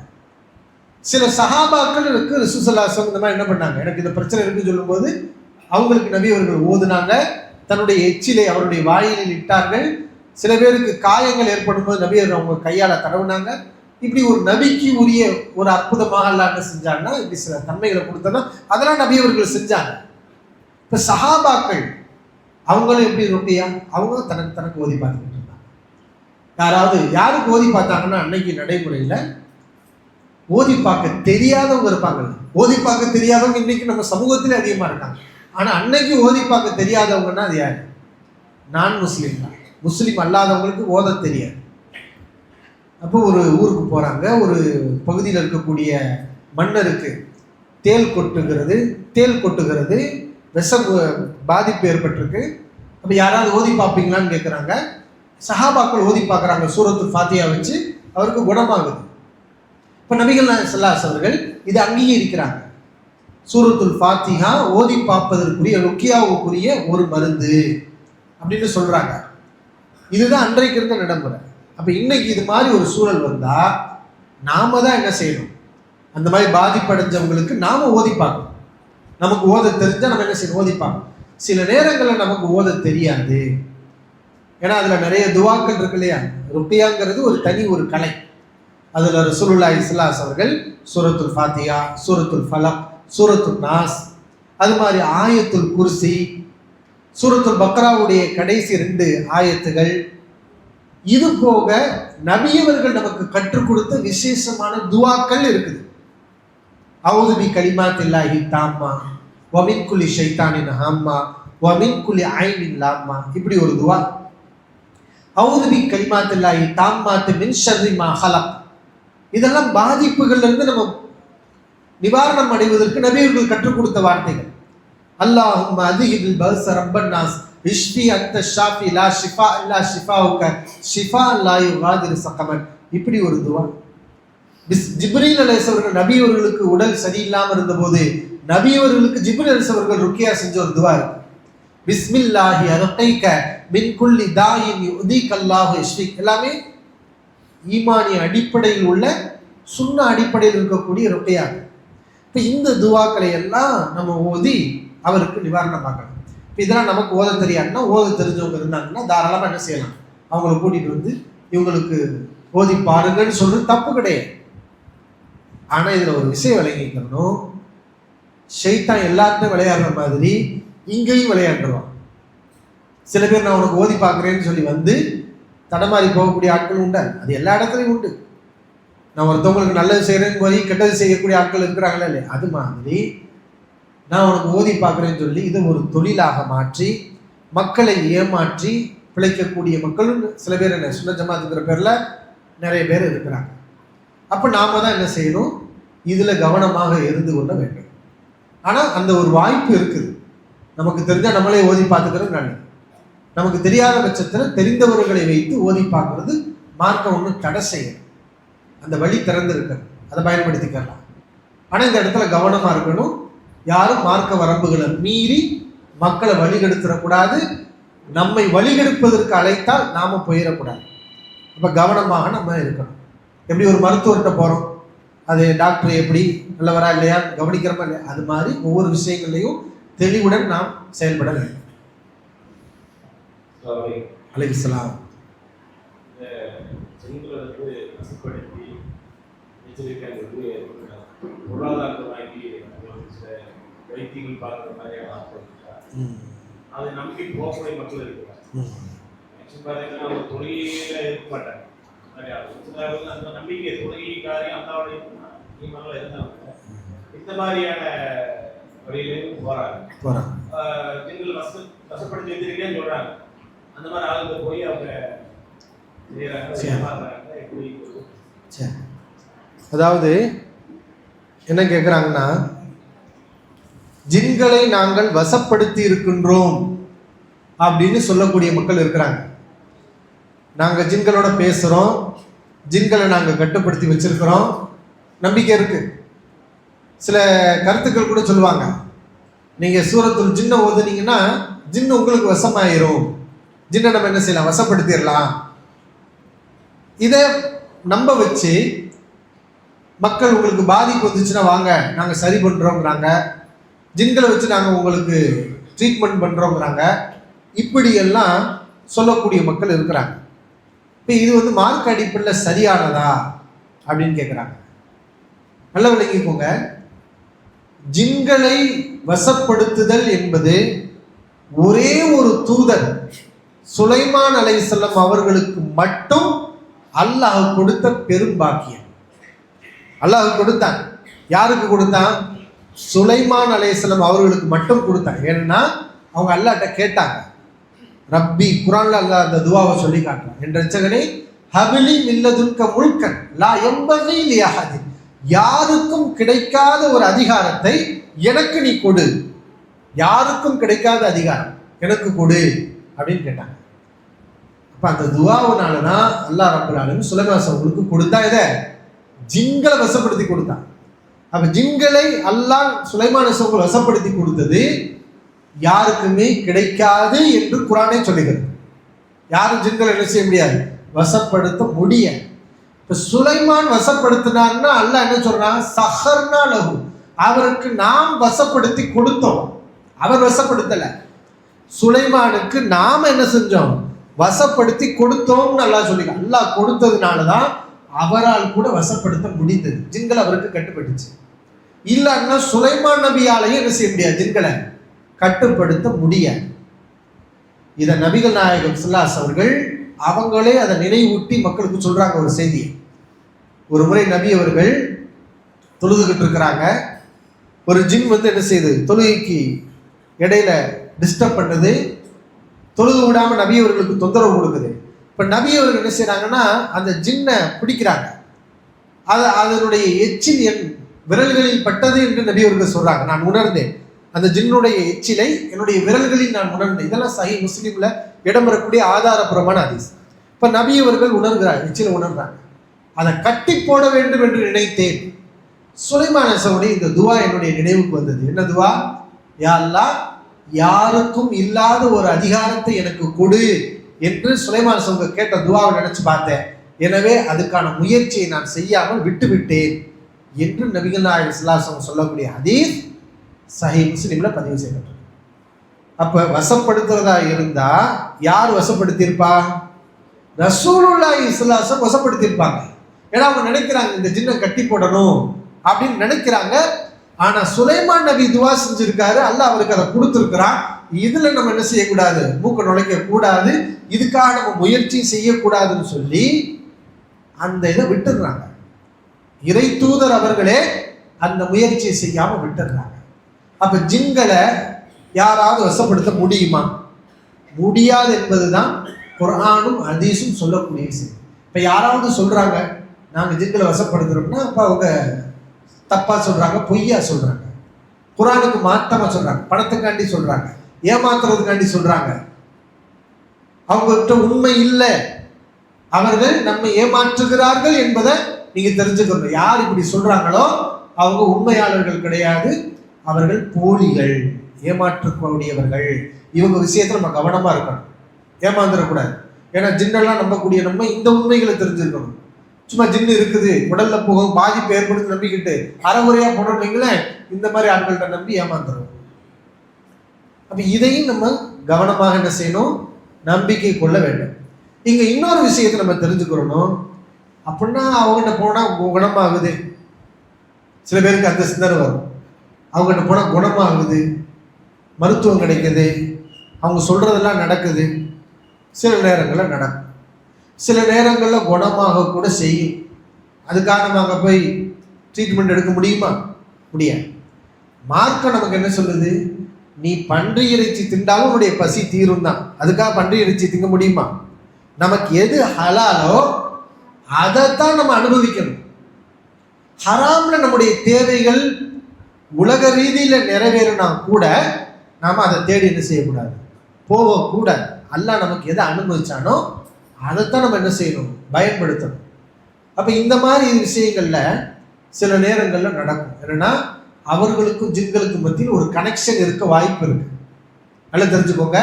சில சஹாபாக்கள் இருக்கு, ரசூலுல்லாஹி ஸல்லல்லாஹு அலைஹி வஸல்லம் இந்த மாதிரி என்ன பண்ணாங்க, எனக்கு இந்த பிரச்சனை இருக்குன்னு சொல்லும்போது அவங்களுக்கு நபி அவர்கள் ஓதுனாங்க, தன்னுடைய எச்சிலை அவருடைய வாயிலில் இட்டார்கள். சில பேருக்கு காயங்கள் ஏற்படும் போது நபி அவர்கள் அவங்க கையால தடவுனாங்க. இப்படி ஒரு நபிக்கு உரிய ஒரு அற்புதமாக அல்லாஹ் என்ன செஞ்சாங்கன்னா இப்படி சில தன்மைகளை கொடுத்தனா அதெல்லாம் நபி அவர்கள் செஞ்சாங்க. இப்ப சஹாபாக்கள் அவங்களும் எப்படி ருக்கியா, அவங்க தனக்கு ஓதி பார்த்துக்கிட்டு இருந்தாங்க. யாருக்கு ஓதி பார்த்தாங்கன்னா அன்னைக்கு நடைமுறையில் ஓதி பார்க்க தெரியாதவங்க இருப்பாங்க. ஓதி பார்க்க தெரியாதவங்க இன்னைக்கு நம்ம சமூகத்திலே அதிகமாக இருக்காங்க. ஆனால் அன்னைக்கு ஓதி பார்க்க தெரியாதவங்கன்னா அது யாரு? நான் முஸ்லீம் தான். முஸ்லீம் அல்லாதவங்களுக்கு ஓத தெரியாது. அப்போ ஒரு ஊருக்கு போகிறாங்க, ஒரு பகுதியில் இருக்கக்கூடிய மன்னருக்கு தேள் கொட்டுகிறது, விஷம் பாதிப்பு ஏற்பட்டிருக்கு. அப்போ யாராவது ஓதி பார்ப்பீங்களான்னு கேட்குறாங்க. சஹாபாக்கள் ஓதி பார்க்குறாங்க, சூரத்துல் ஃபாத்திஹா வச்சு அவருக்கு குணமாகுது. இப்போ நபிகள் நாயகம் ஸல்லல்லாஹு அலைஹி வஸல்லம் இதை அங்கீகரிக்கிறாங்க. சூரத்துல் ஃபாத்திஹா ஓதி பார்ப்பதற்குரிய ருக்கியாவுக்குரிய ஒரு மருந்து அப்படின்னு சொல்றாங்க. இதுதான் அன்றைக்கு இருந்த நடைமுறை. அப்ப இன்னைக்கு இது மாதிரி ஒரு சூழல் வந்தா நாம தான் என்ன செய்யணும், அந்த மாதிரி பாதிப்படைஞ்சவங்களுக்கு நாம ஓதி பார்க்கணும். நமக்கு ஓத தெரிஞ்சா நம்ம என்ன செய்யணும், ஓதி பார்க்கணும். சில நேரங்களில் நமக்கு ஓத தெரியாது, ஏன்னா அதுல நிறைய துவாக்கள் இருக்கு இல்லையா. ருக்கியாங்கிறது ஒரு தனி ஒரு கலை. அதுல ரசூலுல்லாஹி ஸல்லல்லாஹு அலைஹி அவர்கள் சூரத்துல் ஃபாத்திஹா, சூரத்துல் ஃபலக், சூரத்துல் நாஸ், அது மாதிரி ஆயத்துல் குர்சி, சூரத்துல் பக்ராவுடைய கடைசி 2 ஆயத்துகள், இது போக நபியவர்கள் நமக்கு கற்றுக் கொடுத்த விசேஷமான துவாக்கள் இருக்குது. அஊது பி கலிமாத்தில்லாஹி தாம்மா வ மின் குல்லி ஷைத்தானின் ஹாம்மா வமின் குலி ஐனின் லாம்மா, இப்படி ஒரு துவா. அவுது பி கலிமாத்தில்லாஹி தாம்மாத்தி மின் ஷர்ரி மா ஹலக். இதெல்லாம் பாதிப்புகள்ல இருந்து நம்ம நிவாரணம் அடைவதற்கு நபியர்கள் கற்றுக் கொடுத்த வார்த்தைகள். அல்லாஹும்ம அதிஹில் பஸ் ரப்பன் நாஸ் இஷ்ஃபி அன்த ஷாஃபி லா ஷிஃபா இல்லா ஷிஃபாவுக ஷிஃபா லா யுகாதிரு ஸகமன், இப்படி ஒரு துவா. ஜிப்ரீல் அலைஹிஸ் அவர்கள் நபி அவர்களுக்கு உடல் சரியில்லாமல் இருந்தபோது நபி அவர்களுக்கு ஜிப்ரீல் அலைஹிஸ் அவர்கள் ருக்கியா செஞ்ச ஒரு துவா இருக்கு. பிஸ்மில்லாஹி அர்கைக மின் குல்லி தாயின் யுதீகல்லாஹு யஷ்ஃபிக். எல்லாமே ஈமானிய அடிப்படையில் உள்ள சுன்ன அடிப்படையில் இருக்கக்கூடிய ருக்கியா. இப்போ இந்த துவாக்களை எல்லாம் நம்ம ஓதி அவருக்கு நிவாரணம் பார்க்கணும். இப்போ இதெல்லாம் நமக்கு ஓத தெரியாதுன்னா, ஓத தெரிஞ்சவங்க இருந்தாங்கன்னா தாராளமாக என்ன செய்யலாம், அவங்கள கூட்டிகிட்டு வந்து இவங்களுக்கு ஓதி பாருங்கன்னு சொல்றது தப்பு கிடையாது. ஆனால் இதில் ஒரு விஷயம் விளங்கிக்கணும், ஷைத்தான் எல்லாத்தையும் விளையாடுற மாதிரி இங்கேயும் விளையாடுவான். சில பேர் நான் உனக்கு ஓதி பார்க்குறேன்னு சொல்லி வந்து தடமாறி போகக்கூடிய ஆட்கள் உண்டு. அது எல்லா இடத்துலையும் உண்டு. நான் ஒருத்தவங்களுக்கு நல்லது செய்கிறேன்னு போய் கெட்டது செய்யக்கூடிய ஆட்கள் இருக்கிறாங்களே இல்லையா, அது மாதிரி நான் உனக்கு ஓதி பார்க்குறேன்னு சொல்லி இதை ஒரு தொழிலாக மாற்றி மக்களை ஏமாற்றி பிழைக்கக்கூடிய மக்களும் சில பேர் என்ன சுன்ன ஜமாத்துங்கிற பேரில் நிறைய பேர் இருக்கிறாங்க. அப்போ நாம தான் என்ன செய்யணும், இதில் கவனமாக இருந்து கொள்ள வேண்டும். ஆனால் அந்த ஒரு வாய்ப்பு இருக்குது. நமக்கு தெரிஞ்சால் நம்மளே ஓதி பார்த்துக்கிறது நல்லது. நமக்கு தெரியாத பட்சத்தில் தெரிந்தவர்களை வைத்து ஓதி பார்க்கறது மார்க்கம் ஒன்றும் தடை செய்யும். அந்த வழி திறந்து இருக்கிறது, அதை பயன்படுத்திக்கலாம். ஆனால் இந்த இடத்துல கவனமாக இருக்கணும். யாரும் மார்க்க வரம்புகளை மீறி மக்களை வழிகெடுத்துடக்கூடாது. நம்மை வழிகெடுப்பதற்கு அழைத்தால் நாம போயிடக்கூடாது. அப்போ கவனமாக நம்ம இருக்கணும். எப்படி ஒரு மருத்துவர்கிட்ட போகிறோம், அது டாக்டர் எப்படி நல்லவரா இல்லையா கவனிக்கிறோமா இல்லையா, அது மாதிரி ஒவ்வொரு விஷயங்களையும் தெளிவுடன் நாம் செயல்பட வேண்டும். அலைஹிஸ்ஸலாம். பொருளாதாரத்தை வாங்கி வைத்தியங்கள் பார்க்குற மாதிரியான அது நம்பி போகக்கூடிய மக்கள் இருக்கிறாங்க. பார்த்தீங்கன்னா ஒரு தொழில இருக்க மாட்டாங்க. அந்த நம்பிக்கை தொழில்காரையும் அந்த நீங்களும் இருந்தாங்க. இந்த மாதிரியான வழியிலையும் போறாங்க. நீங்கள் வசப்படுத்தி வச்சிருக்கேன்னு சொல்றாங்க. அந்த மாதிரி ஆளுங்க போய் அவங்க செய்யறாங்க. எப்படி அதாவது என்ன கேட்குறாங்கன்னா, ஜின்களை நாங்கள் வசப்படுத்தி இருக்கின்றோம் அப்படின்னு சொல்லக்கூடிய மக்கள் இருக்கிறாங்க. நாங்கள் ஜின்களோட பேசுகிறோம், ஜின்களை நாங்கள் கட்டுப்படுத்தி வச்சிருக்கிறோம், நம்பிக்கை இருக்கு. சில கருத்துக்கள் கூட சொல்லுவாங்க, நீங்கள் சூரத்துல் ஜின்னை ஓதுனீங்கன்னா ஜின்னு உங்களுக்கு வசமாயிரும், ஜின்னை நம்ம என்ன செய்யலாம், வசப்படுத்திடலாம். இதை நம்ப வச்சு மக்கள் உங்களுக்கு பாதிப்பு வந்துச்சுன்னா வாங்க நாங்கள் சரி பண்ணுறோங்கிறாங்க, ஜின்களை வச்சு நாங்கள் உங்களுக்கு ட்ரீட்மெண்ட் பண்ணுறோங்கிறாங்க. இப்படியெல்லாம் சொல்லக்கூடிய மக்கள் இருக்கிறாங்க. இப்போ இது மார்க் அடிப்படையில் சரியானதா அப்படின்னு கேட்குறாங்க. நல்ல விளங்கிக்கோங்க, ஜின்களை வசப்படுத்துதல் என்பது ஒரே ஒரு தூதர் சுலைமான் அலைஹிஸ்ஸலாம் அவர்களுக்கு மட்டும் அல்லாஹ் கொடுத்த பெரும் பாக்கியம். அல்லாஹ் கொடுத்தான். யாருக்கு கொடுத்தான்? சுலைமான் அலைஹிஸ்ஸலாம் அவர்களுக்கு மட்டும் கொடுத்தான். ஏன்னா அவங்க அல்லாஹ்ட்ட கேட்டாங்க. ரப்பி, குர்ஆன்ல அல்லாஹ் அந்த துஆவை சொல்லி காட்டுறான், என் ரட்சகனே ஹபிலி மில்லதுன்க முல்கன் லா யம்பகி லிஅஹத், யாருக்கும் கிடைக்காத ஒரு அதிகாரத்தை எனக்கு நீ கொடு, யாருக்கும் கிடைக்காத அதிகாரம் எனக்கு கொடு அப்படின்னு கேட்டாங்க. அப்ப அந்த துஆவுனால தான் அல்லாஹ் ரப்பல் ஆலமீன் சுலைமான் அவர்களுக்கு கொடுத்தா இதை ஜின்களை வசப்படுத்தி கொடுத்தான். அப்ப ஜின்களை அல்லாஹ் சுலைமான் அவர்கள் வசப்படுத்தி கொடுத்தது யாருக்குமே கிடைக்காது என்று குர்ஆனே சொல்லுகிறது. யாரும் ஜின்களை என்ன செய்ய முடியாது, வசப்படுத்த முடிய. இப்ப சுலைமான் வசப்படுத்தினார்னா அல்லாஹ் என்ன சொல்றான், சஹர்னா லஹு, அவருக்கு நாம் வசப்படுத்தி கொடுத்தோம். அவர் வசப்படுத்தல, சுலைமானுக்கு நாம என்ன செஞ்சோம், வசப்படுத்தி கொடுத்தோம்னு அல்லாஹ் சொல்லி. அல்லாஹ் கொடுத்ததுனாலதான் அவரால் கூட வசப்படுத்த முடிந்தது. ஜின்கள் அவருக்கு கட்டுப்பட்டுச்சு. இல்லைன்னா சுலைமான் நபியாலையும் என்ன செய்ய முடியாது, ஜின்களை கட்டுப்படுத்த முடியாது. இதை நபிகள் நாயகம் ஸல்லல்லாஹு அவர்கள் அவங்களே அதை நினைவூட்டி மக்களுக்கு சொல்றாங்க ஒரு செய்தியை. ஒரு முறை நபி அவர்கள் தொழுதுகிட்டு இருக்கிறாங்க. ஒரு ஜின் என்ன செய்யுது, தொழுகைக்கு இடையில டிஸ்டர்ப் பண்ணுது, தொழுது விடாம நபி அவர்களுக்கு தொந்தரவு கொடுக்குது. இப்ப நபி அவர்கள் என்ன செய்யறாங்கன்னா அந்த ஜின்னை பிடிக்கிறாங்க. அதனுடைய எச்சில் என் விரல்களில் பட்டது என்று நபி அவர்கள் சொல்றாங்க. நான் உணர்ந்தேன், அந்த ஜின்னுடைய எச்சிலை என்னுடைய விரல்களில் நான் உணர்ந்தேன். இதெல்லாம் சஹீஹ் முஸ்லிம்ல இடம்பெறக்கூடிய ஆதாரபூர்வமான ஹதீஸ். இப்ப நபி அவர்கள் உணர்கிறார், எச்சிலை உணர்றாங்க. அதை கட்டி போட வேண்டும் என்று நினைத்தேன். சுலைமான் அலைஹிஸ்ஸலாமுடைய இந்த துவா என்னுடைய நினைவுக்கு வந்தது. என்ன துவா? யா அல்லாஹ், யாருக்கும் இல்லாத ஒரு அதிகாரத்தை எனக்கு கொடு என்று சுலைமான் அலைஹிஸ்ஸலாம் கேட்ட துவாவை நினைச்சு பார்த்தேன். எனவே அதுக்கான முயற்சியை நான் செய்யாமல் விட்டு விட்டேன் என்று நபிகள் நாயகம் ஸல்லல்லாஹு அலைஹி வஸல்லம் சொல்லக்கூடிய ஹதீஸ் சஹீஹ் முஸ்லிம்ல பதிவு செய்யப்பட்டிருக்கு. அப்ப வசப்படுத்துறதா இருந்தா யார் வசப்படுத்தியிருப்பா? ரசூலுல்லாஹி ஸல்லல்லாஹு அலைஹி வஸல்லம் வசப்படுத்தியிருப்பாங்க. ஏன்னா அவங்க நினைக்கிறாங்க இந்த ஜின்னை கட்டி போடணும் அப்படின்னு நினைக்கிறாங்க. ஆனா சுலைமான் நபி துவா செஞ்சிருக்காரு, அல்லாஹ் அவருக்கு அதை கொடுத்துருக்கிறான். இதுல நம்ம என்ன செய்யக்கூடாது? மூக்க நுழைக்க கூடாது, இதுக்காக நம்ம முயற்சி செய்யக்கூடாதுன்னு சொல்லி அந்த இதை விட்டுடுறாங்க. இறை தூதர் அவர்களே அந்த முயற்சியை செய்யாம விட்டுடுறாங்க. அப்ப ஜின்களை யாராவது வசப்படுத்த முடியுமா? முடியாது என்பதுதான் குர்ஆனும் ஹதீஸும் சொல்லக்கூடிய விஷயம். இப்ப யாராவது சொல்றாங்க நாங்க ஜின்களை வசப்படுத்துறோம்னா அப்ப அவங்க தப்பா சொல்றாங்க, பொய்யா சொல்றாங்க, குர்ஆனுக்கு மாத்தமா சொல்றாங்க, பணத்துக்காண்டி சொல்றாங்க, ஏமாத்துறதுக்காண்டி சொல்றாங்க. அவங்ககிட்ட உண்மை இல்லை, அவர்கள் நம்மை ஏமாற்றுகிறார்கள் என்பதை நீங்க தெரிஞ்சுக்கணும். யார் இப்படி சொல்றாங்களோ அவங்க உண்மையாளர்கள் கிடையாது, அவர்கள் போலிகள், ஏமாற்றக்கூடியவர்கள். இவங்க விஷயத்துல நம்ம கவனமா இருக்கணும், ஏமாந்துடக்கூடாது. ஏன்னா ஜின்னெல்லாம் நம்பக்கூடிய நம்ம இந்த உண்மைகளை தெரிஞ்சிருக்கணும். சும்மா ஜின்னு இருக்குது, உடல்ல போகும், பாதிப்பு ஏற்படுத்தி நம்பிக்கிட்டு அறகுறையா போனோம்னீங்களேன், இந்த மாதிரி ஆட்கள்கிட்ட நம்பி ஏமாந்துடும். அப்ப இதையும் நம்ம கவனமாக என்ன செய்யணும்? நம்பிக்கை கொள்ள வேண்டும். இங்க இன்னொரு விஷயத்தை நம்ம தெரிஞ்சுக்கிறோம். அப்படின்னா அவங்ககிட்ட போனா குணமாகுது, சில பேருக்கு அந்த சிந்தனை வரும். அவங்ககிட்ட போனா குணமாகுது, மருத்துவம் கிடைக்குது, அவங்க சொல்றதெல்லாம் நடக்குது. சில நேரங்களில் நடக்கும், சில நேரங்களில் குணமாக கூட செய்யும். அதுக்காக நம்ம அங்கே போய் ட்ரீட்மெண்ட் எடுக்க முடியுமா? முடியாது. மார்க்கம் நமக்கு என்ன சொல்லுது? நீ பன்றி இறைச்சி திண்டாலும் உன்னுடைய பசி தீரும் தான். அதுக்காக பன்றி இறைச்சி திங்க முடியுமா? நமக்கு எது ஹலாலோ அதைத்தான் நம்ம அனுபவிக்கணும். ஹராம்ல நம்முடைய தேவைகள் உலக ரீதியில நிறைவேறினா கூட நாம அதை தேடி என்ன செய்யக்கூடாது, போகக்கூடாது. அல்லாஹ் நமக்கு எதை அனுமதிச்சானோ அதைத்தான் நம்ம என்ன செய்யணும்? பயன்படுத்தணும். அப்ப இந்த மாதிரி விஷயங்கள்ல சில நேரங்கள்ல நடக்கும். என்னன்னா அவர்களுக்கும் ஜின்களுக்கும் மத்தியில் ஒரு கனெக்ஷன் இருக்க வாய்ப்பு இருக்கு. நல்லா தெரிஞ்சுக்கோங்க,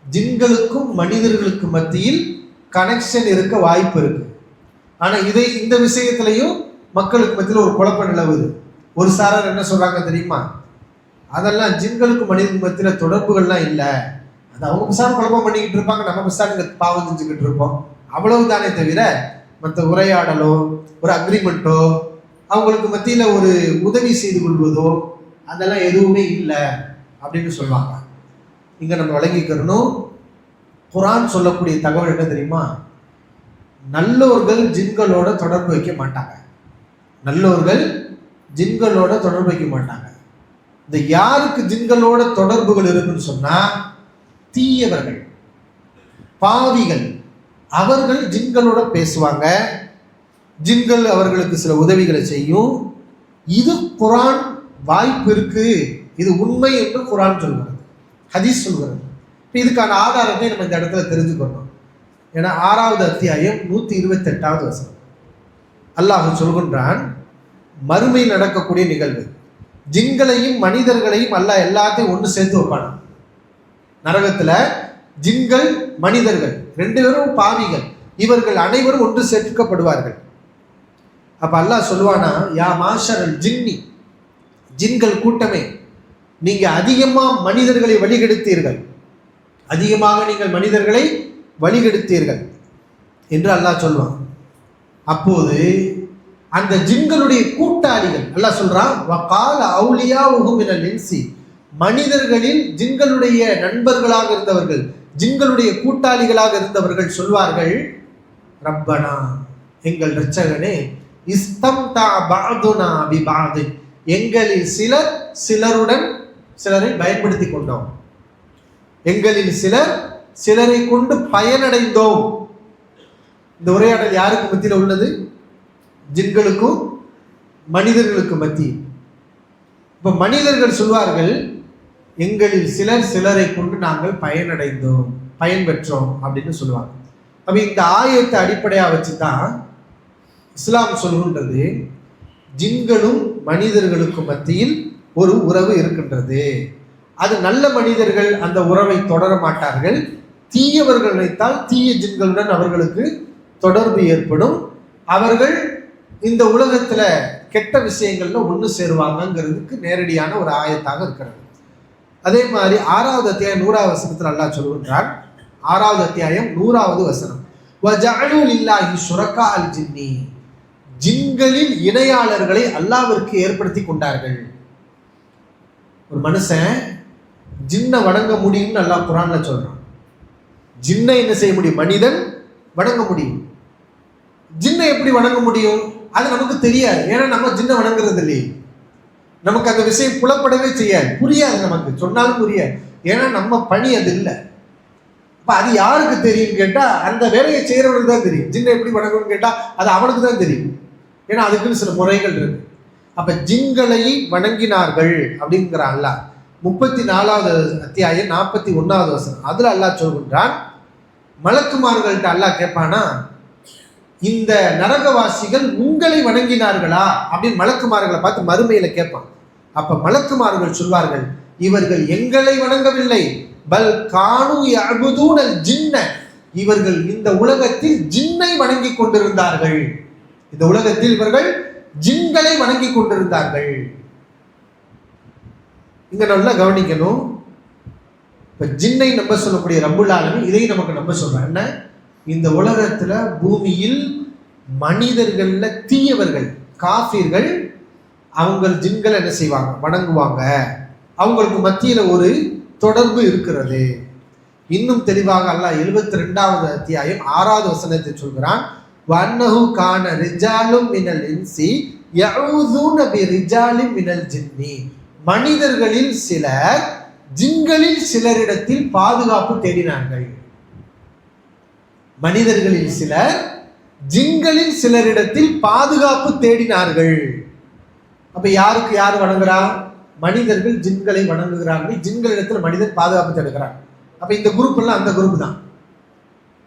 ஜின்களுக்கும் மனிதர்களுக்கு மத்தியில் கனெக்ஷன் இருக்க வாய்ப்பு இருக்கு. ஆனா இந்த விஷயத்திலையும் மக்களுக்கு மத்தியில் ஒரு குழப்பம் நிலவுது. ஒரு சாரார் என்ன சொல்றாங்க தெரியுமா? அதெல்லாம் ஜின்களுக்கும் மனிதர்களுக்கு மத்தியில் தொடர்புகள்லாம் இல்லை, அது அவங்க விசாரணை குழப்பம் பண்ணிக்கிட்டு இருப்பாங்க, நம்ம விசாரணை பாவம் செஞ்சுக்கிட்டு இருப்போம், அவ்வளவுதானே தவிர மற்ற உரையாடலோ ஒரு அக்ரிமெண்ட்டோ அவங்களுக்கு மத்தியில ஒரு உதவி செய்து கொள்வதோ அதெல்லாம் எதுவுமே இல்லை அப்படின்னு சொல்லுவாங்க. இங்க நம்ம விளங்கிக்கிறணும், குர்ஆன் சொல்லக்கூடிய தகவல் என்ன தெரியுமா? நல்லோர்கள் ஜின்களோட தொடர்பு வைக்க மாட்டாங்க. நல்லோர்கள் ஜின்களோட தொடர்பு வைக்க மாட்டாங்க. இந்த யாருக்கு ஜின்களோட தொடர்புகள் இருக்குன்னு சொன்னா தீயவர்கள், பாவிகள், அவர்கள் ஜின்களோட பேசுவாங்க, ஜின்கள் அவர்களுக்கு சில உதவிகளை செய்யும். இது குர்ஆன் வாய்ப்பு இருக்கு, இது உண்மை என்று குர்ஆன் சொல்கிறது, ஹதீஸ் சொல்கிறது. இதுக்கான ஆதாரத்தை நம்ம இந்த இடத்துல தெரிஞ்சுக்கணும். ஏன்னா 6வது அத்தியாயம் 128வது வசனம் அல்லாஹ் சொல்கின்றான், மறுமை நடக்கக்கூடிய நிகழ்வு, ஜின்களையும் மனிதர்களையும் அல்லாஹ் எல்லாத்தையும் ஒன்று சேர்த்து வைப்பான். நரகத்துல ஜின்கள் மனிதர்கள் 2 பேரும் பாவிகள், இவர்கள் அனைவரும் ஒன்று சேர்க்கப்படுவார்கள். அப்ப அல்லாஹ் சொல்லுவானா, யா மாஷரல் ஜின்னி, ஜின்கள் கூட்டமே, நீங்க அதிகமா மனிதர்களை வழிகெடுத்தீர்கள், அதிகமாக நீங்கள் மனிதர்களை வழிகெடுத்தீர்கள் என்று அல்லாஹ் சொல்லுவான். அப்போது அந்த ஜின்களுடைய கூட்டாளிகள், அல்லாஹ் சொல்றான், வகால அவுலியாஉஹு மினல் இன்சி, மனிதர்களில் ஜின்களுடைய நண்பர்களாக இருந்தவர்கள், ஜின்களுடைய கூட்டாளிகளாக இருந்தவர்கள் சொல்வார்கள், ரப்பனா, எங்கள் இரட்சகனே, இஸ்தம்தா பஅதுனா பிபஅத், எங்களில் சிலர் சிலருடன் சிலரை பயன்படுத்தி கொண்டோம். எங்களில் சிலர் சிலரை கொண்டு பயனடைந்தோம். இந்த உரையாடல் யாருக்கு மத்தியில் உள்ளது? ஜின்களுக்கும் மனிதர்களுக்கு மத்தியில். இப்ப மனிதர்கள் சொல்வார்கள், எங்களில் சிலர் சிலரை கொண்டு நாங்கள் பயனடைந்தோம், பயன் பெற்றோம் அப்படின்னு சொல்லுவாங்க. அப்ப இந்த ஆயத்தை அடிப்படையாக வச்சுதான் இஸ்லாம் சொல்கின்றது, ஜின்களும் மனிதர்களுக்கு மத்தியில் ஒரு உறவு இருக்கின்றது. அது நல்ல மனிதர்கள் அந்த உறவை தொடர மாட்டார்கள். தீயவர்கள் நினைத்தால் தீய ஜின்களுடன் அவர்களுக்கு தொடர்பு ஏற்படும். அவர்கள் இந்த உலகத்துல கெட்ட விஷயங்கள்ல ஒன்று சேருவாங்கிறதுக்கு நேரடியான ஒரு ஆயத்தாக இருக்கிறது. அதே மாதிரி 6வது அத்தியாயம் 100வது வசனத்தில் அல்லாஹ் சொல்கின்றான். 6வது அத்தியாயம் 100வது வசனம், வஜஅலு லில்லாஹி ஷுரகா அல் ஜின்னி, ஜின்களில் இணையாளர்களை அல்லாஹ்விற்கு ஏற்படுத்தி கொண்டார்கள். ஒரு மனுஷன் ஜின்னை வணங்க முடியும்னு அல்லாஹ் குர்ஆன்ல சொல்றான். ஜின்னை என்ன செய்ய முடியும்? மனிதன் வணங்க முடியும். ஜின்னை எப்படி வணங்க முடியும்? அது நமக்கு தெரியாது. ஏன்னா நம்ம ஜின்னை வணங்குறது இல்லையே. நமக்கு அந்த விஷயம் புலப்படவே செய்யாது, புரியாது, நமக்கு சொன்னாலும் புரியாது. ஏன்னா நம்ம பணி அது இல்லை. அப்ப அது யாருக்கு தெரியும் கேட்டா, அந்த வேலையை செய்யறவனுக்கு தான் தெரியும். ஜின்னை எப்படி வணங்கணும்னு கேட்டா அது அவனுக்கு தான் தெரியும். ஏன்னா அதுக்குன்னு சில முறைகள் இருக்கு. அப்ப ஜின்களை வணங்கினார்கள் அப்படிங்கிற அல்லாஹ் 34வது அத்தியாயம் 41வது வசனம், அதுல அல்லாஹ் சொல்கின்றான், மலக்குமார்கள்ட்ட அல்லாஹ் கேட்பானா, இந்த நரகவாசிகள் உங்களை வணங்கினார்களா அப்படின்னு மலக்குமார்களை பார்த்து மறுமையில கேட்பான். அப்ப மலக்குமார்கள் சொல்வார்கள், இவர்கள் எங்களை வணங்கவில்லை, பல் கானு யஅபுதூனல் ஜின்ன, இவர்கள் இந்த உலகத்தில் ஜின்னை வணங்கி கொண்டிருந்தார்கள். இந்த உலகத்தில் இவர்கள் ஜின்களை வணங்கி கொண்டிருந்தார்கள். இங்க நல்லா கவனிக்கணும். இப்ப ஜின்னை நம்ப சொல்லக்கூடிய ரப்புல் ஆலமீன் இதையும் நமக்கு நம்ப சொல்றான். என்ன? இந்த உலகத்துல பூமியில் மனிதர்கள்ல தீயவர்கள் காஃபிர்கள் அவங்க ஜின்களை என்ன செய்வாங்க? வணங்குவாங்க. அவங்களுக்கு மத்தியில ஒரு தொடர்பு இருக்கிறது. இன்னும் தெளிவாக அல்லாஹ் 72வது அத்தியாயம் 6வது வசனத்தை சொல்கிறான், வன்னஹு கான ரிஜாலும் மினல் இன்சி யஊதுன பிரிஜாலின் மினல் ஜின்னி, மனிதர்களில் சிலர் ஜின்களில் சிலரிடத்தில் பாதுகாப்பு தேடினார்கள். மனிதர்களில் சிலர் ஜின்களில் சிலரிடத்தில் பாதுகாப்பு தேடினார்கள். அப்ப யாருக்கு யார் வணங்குறா? மனிதர்கள் ஜின்களை வணங்குகிறார்கள், ஜின்களிடத்தில் மனிதன் பாதுகாப்பு தேடுகிறான். அப்ப இந்த குரூப் எல்லாம் அந்த குரூப் தான்.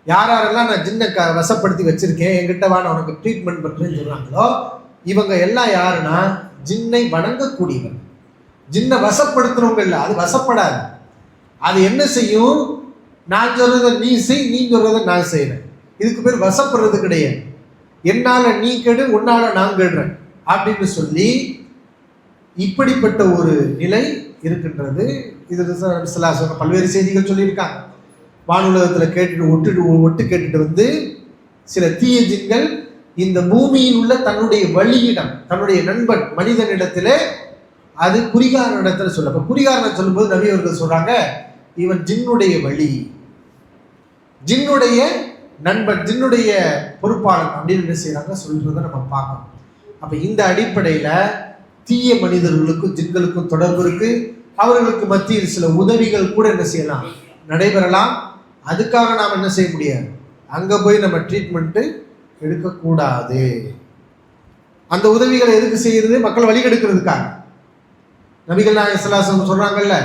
யாரெல்லாம் நான் ஜின்னை வசப்படுத்தி வச்சிருக்கேன், என்கிட்ட வா நான் உனக்கு ட்ரீட்மெண்ட் பண்றேன்னு சொல்றாங்களோ இவங்க எல்லாம் யாருன்னா ஜின்னை வணங்கக்கூடியவர். ஜின்னை வசப்படுத்துறவங்க இல்லை, அது வசப்படாது. அது என்ன செய்யும்? நான் சொல்றதை நீ செய், நீ சொல்றதை நான் செய்யறேன். இதுக்கு பேர் வசப்படுறது கிடையாது. என்னால நீ கெடு, உன்னால நான் கெடுறேன் அப்படின்னு சொல்லி இப்படிப்பட்ட ஒரு நிலை இருக்கின்றது. இது பல்வேறு செய்திகள் சொல்லியிருக்காங்க. வானுலகத்தில் கேட்டுட்டு ஒட்டு கேட்டுட்டு வந்து சில தீய ஜின்கள் இந்த பூமியில் உள்ள தன்னுடைய வழியிடம், தன்னுடைய நண்பன் மனிதனிடத்திலே, அது குறிகாரன் இடத்துல சொல்ல. அப்ப குறிகாரனை சொல்லும்போது நபி அவர்கள் சொல்றாங்க, இவன் ஜின்னுடைய வழி, ஜின்னுடைய நண்பன், ஜின்னுடைய பொறுப்பாளன் அப்படின்னு என்ன செய்யறாங்க சொல்றதை நம்ம பார்க்கணும். அப்ப இந்த அடிப்படையில தீய மனிதர்களுக்கும் ஜின்களுக்கும் தொடர்பு இருக்கு. அவர்களுக்கு மத்தியில் சில உதவிகள் கூட என்ன செய்யலாம், நடைபெறலாம். அதுக்காக நாம் என்ன செய்ய முடியாது, அங்க போய் நம்ம ட்ரீட்மெண்ட் எடுக்கக்கூடாது. அந்த உதவிகளை எதுக்கு செய்யறது? மக்கள் வழி கெடுக்கிறதுக்காக. நபிகள் நாயகம் ஸல்லல்லாஹு அலைஹி வஸல்லம் சொல்றாங்கல்ல,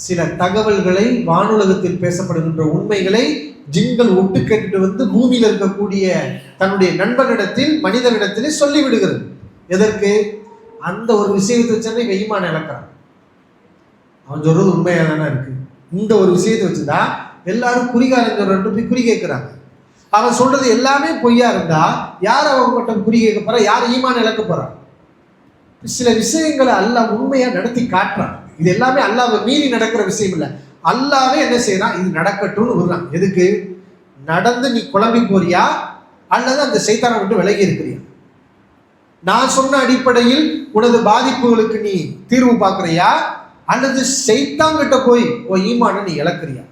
சில தகவல்களை வானுலகத்தில் பேசப்படுகின்ற உண்மைகளை ஜின்கள் ஒட்டு கேட்டுட்டு வந்து பூமியில் இருக்கக்கூடிய தன்னுடைய நண்பனிடத்தில் மனிதனிடத்திலே சொல்லி விடுகிறது. எதற்கு? அந்த ஒரு விஷயத்தை வச்சு இவன் ஈமான் இழக்கிறான். அவன் சொல்றது உண்மையா தானே இருக்கு. இந்த ஒரு விஷயத்தை வச்சுதான் எல்லாரும் குறிகாரங்க போய் குறி கேட்கிறாங்க. அவன் சொல்றது எல்லாமே பொய்யா இருந்தா யார் அவன் மட்டும் குறி கேட்க போறா? யார் ஈமான் இழக்க போறான்? சில விஷயங்களை அல்லாஹ் உண்மையா நடத்தி காட்டுறான். இது எல்லாமே அல்லாஹ்வை மீறி நடக்கிற விஷயம் இல்லை. அல்லாஹ்வே என்ன செய்யறான்? இது நடக்கட்டும்னு விடுறான். எதுக்கு? நடந்து நீ குழம்பி போறியா அல்லது அந்த சைத்தானை விட்டு விலகி இருக்கிறியா? நான் சொன்ன அடிப்படையில் உனது பாதிப்புகளுக்கு நீ தீர்வு பார்க்கறியா அல்லது சைத்தாங்கிட்ட போய் ஈமான நீ இழக்கிறியா